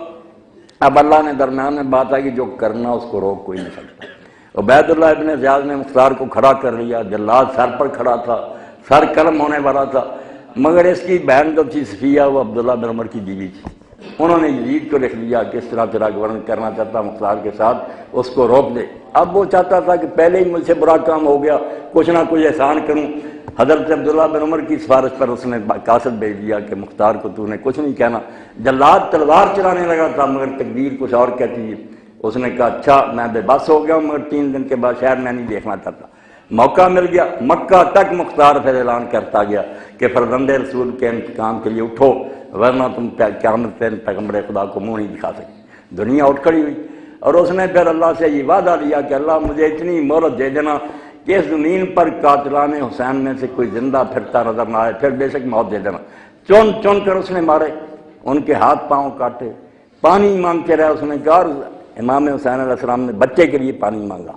اب اللہ نے درمیان میں بات آئی کہ جو کرنا اس کو روک کوئی نہیں سکتا۔ عبید اللہ ابن زیاد نے مختار کو کھڑا کر لیا، جلاد سر پر کھڑا تھا، سر قلم ہونے والا تھا، مگر اس کی بہن جو تھی صفیہ وہ عبداللہ بن عمر کی بیوی تھی، انہوں نے یزید کو لکھ دیا کہ اس طرح تیرا گورنر کرنا چاہتا مختار کے ساتھ، اس کو روک دے۔ اب وہ چاہتا تھا کہ پہلے ہی مجھ سے برا کام ہو گیا، کچھ نہ کچھ احسان کروں۔ حضرت عبداللہ بن عمر کی سفارش پر اس نے قاصد بھیج دیا کہ مختار کو تو نے کچھ نہیں کہنا۔ جلاد تلوار چلانے لگا تھا مگر تقدیر کچھ اور کہتی ہے۔ اس نے کہا اچھا میں بے بس ہو گیا ہوں، مگر 3 دن کے بعد شہر میں نہیں دیکھنا چاہتا۔ موقع مل گیا، مکہ تک مختار پھر اعلان کرتا گیا کہ فرزند رسول کے انتقام کے لیے اٹھو، ورنہ تم قیامت پہ پیغمبر خدا کو منہ نہیں دکھا سکتے۔ دنیا اٹھ کھڑی ہوئی، اور اس نے پھر اللہ سے یہ وعدہ لیا کہ اللہ مجھے اتنی مہلت دے دینا کہ اس زمین پر قاتلان حسین میں سے کوئی زندہ پھرتا نظر نہ آئے، پھر بے شک موت دے دینا۔ چن چن کر اس نے مارے، ان کے ہاتھ پاؤں کاٹے، پانی مانگتے رہے۔ اس نے کہا امام حسین علیہ السلام نے بچے کے لیے پانی مانگا،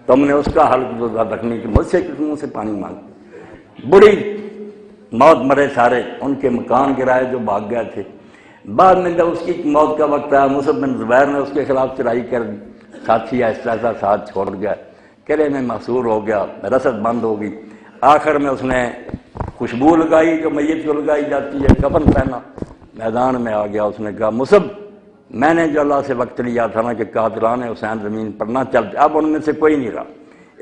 تم نے اس کا حل رکھنے کی مجھ سے کس منہ سے پانی مانگا؟ بڑی موت مرے سارے، ان کے مکان گرائے جو بھاگ گئے تھے۔ بعد میں جب اس کی موت کا وقت آیا، مصعب بن زبیر نے اس کے خلاف چڑھائی کر دی، ساتھی ایسا ایسا ساتھ چھوڑ گیا، قلعے میں محصور ہو گیا، رسد بند ہو گئی۔ آخر میں اس نے خوشبو لگائی جو میت کو لگائی جاتی ہے، کفن پہنا، میدان میں آ گیا۔ اس نے کہا مصعب میں نے جو اللہ سے وقت لیا تھا نا کہ قاتلان حسین زمین پر نہ چلتے، اب ان میں سے کوئی نہیں رہا،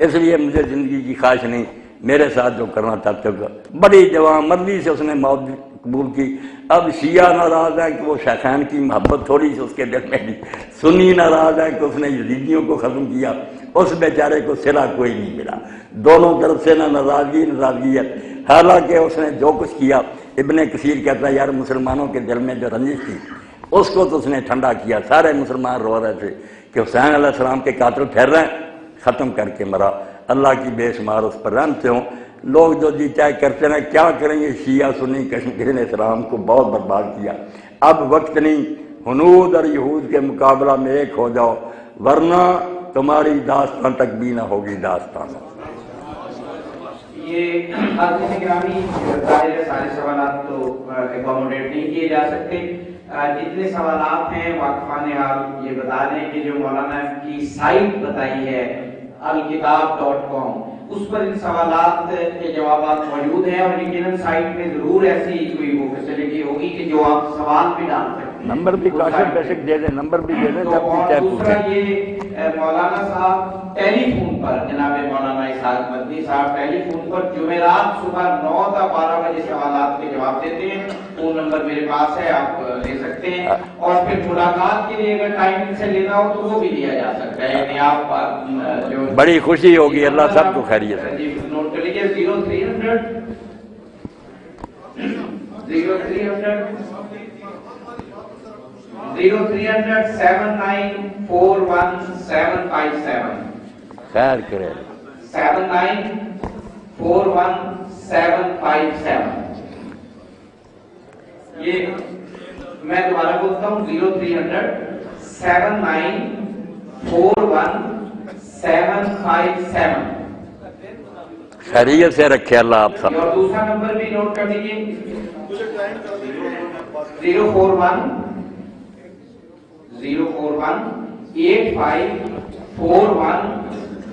اس لیے مجھے زندگی کی خواہش نہیں، میرے ساتھ جو کرنا چاہتے ہو۔ بڑی جوان مردی سے اس نے موت قبول کی۔ اب شیعہ ناراض ہے کہ وہ شیخین کی محبت تھوڑی سی اس کے دل میں دی، سنی ناراض ہے کہ اس نے یزیدیوں کو ختم کیا، اس بیچارے کو صلہ کوئی نہیں ملا۔ دونوں طرف سے نہ ناراضگی ہے، حالانکہ اس نے جو کچھ کیا، ابن کثیر کہتا ہے یار مسلمانوں کے دل میں جو رنجش تھی اس کو تو اس نے ٹھنڈا کیا۔ سارے مسلمان رو رہے تھے کہ حسین علیہ السلام کے قاتل پھیر رہے ہیں، ختم کر کے مرا۔ اللہ کی بے شمار اس پر رحمتیں ہوں۔ لوگ جو جی چاہے کرتے رہے، کیا کریں گے؟ شیعہ سنی کشمیر نے اسلام کو بہت برباد کیا۔ اب وقت نہیں، ہنود اور یہود کے مقابلہ میں ایک ہو جاؤ، ورنہ تمہاری داستان تک بھی نہ ہوگی داستان۔ یہ حضرت گرامی سارے سوالات تو اکوموڈیٹ نہیں کیے جا سکتے، جتنے سوالات ہیں واقفان حال یہ بتا دیں کہ جو مولانا کی سائٹ بتائی ہے الکتاب.com، اس پر ان سوالات کے جوابات موجود ہیں، اور یقیناً سائٹ میں ضرور ایسی کوئی وہ فیسلٹی ہوگی کہ جو آپ سوال بھی ڈال سکتے ہیں۔ نمبر بھی کاشف بیشک دے دیں، نمبر بھی دے دیں جب بھی چاہے دوسرا پوچھیں۔ یہ مولانا صاحب ٹیلی فون پر، جناب مولانا اسحاق مدنی صاحب ٹیلی فون پر جمعرات صبح 9 تا 12 بجے سوالات کے جواب دیتے ہیں۔ فون نمبر میرے پاس ہے، آپ لے سکتے ہیں، اور پھر ملاقات کے لیے اگر ٹائم ان سے لینا ہو تو وہ بھی لیا جا سکتا ہے، یعنی آپ جو بڑی خوشی ہوگی، اللہ سب کو خیریت ہے۔ جی نوٹ کر لیجیے 0300 7941757 خیر کرے 7941757۔ یہ میں دوبارہ بولتا ہوں 0300-7941757۔ خیریت سے رکھے اللہ آپ سب۔ اور دوسرا نمبر بھی نوٹ کر لیجیے 0418541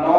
9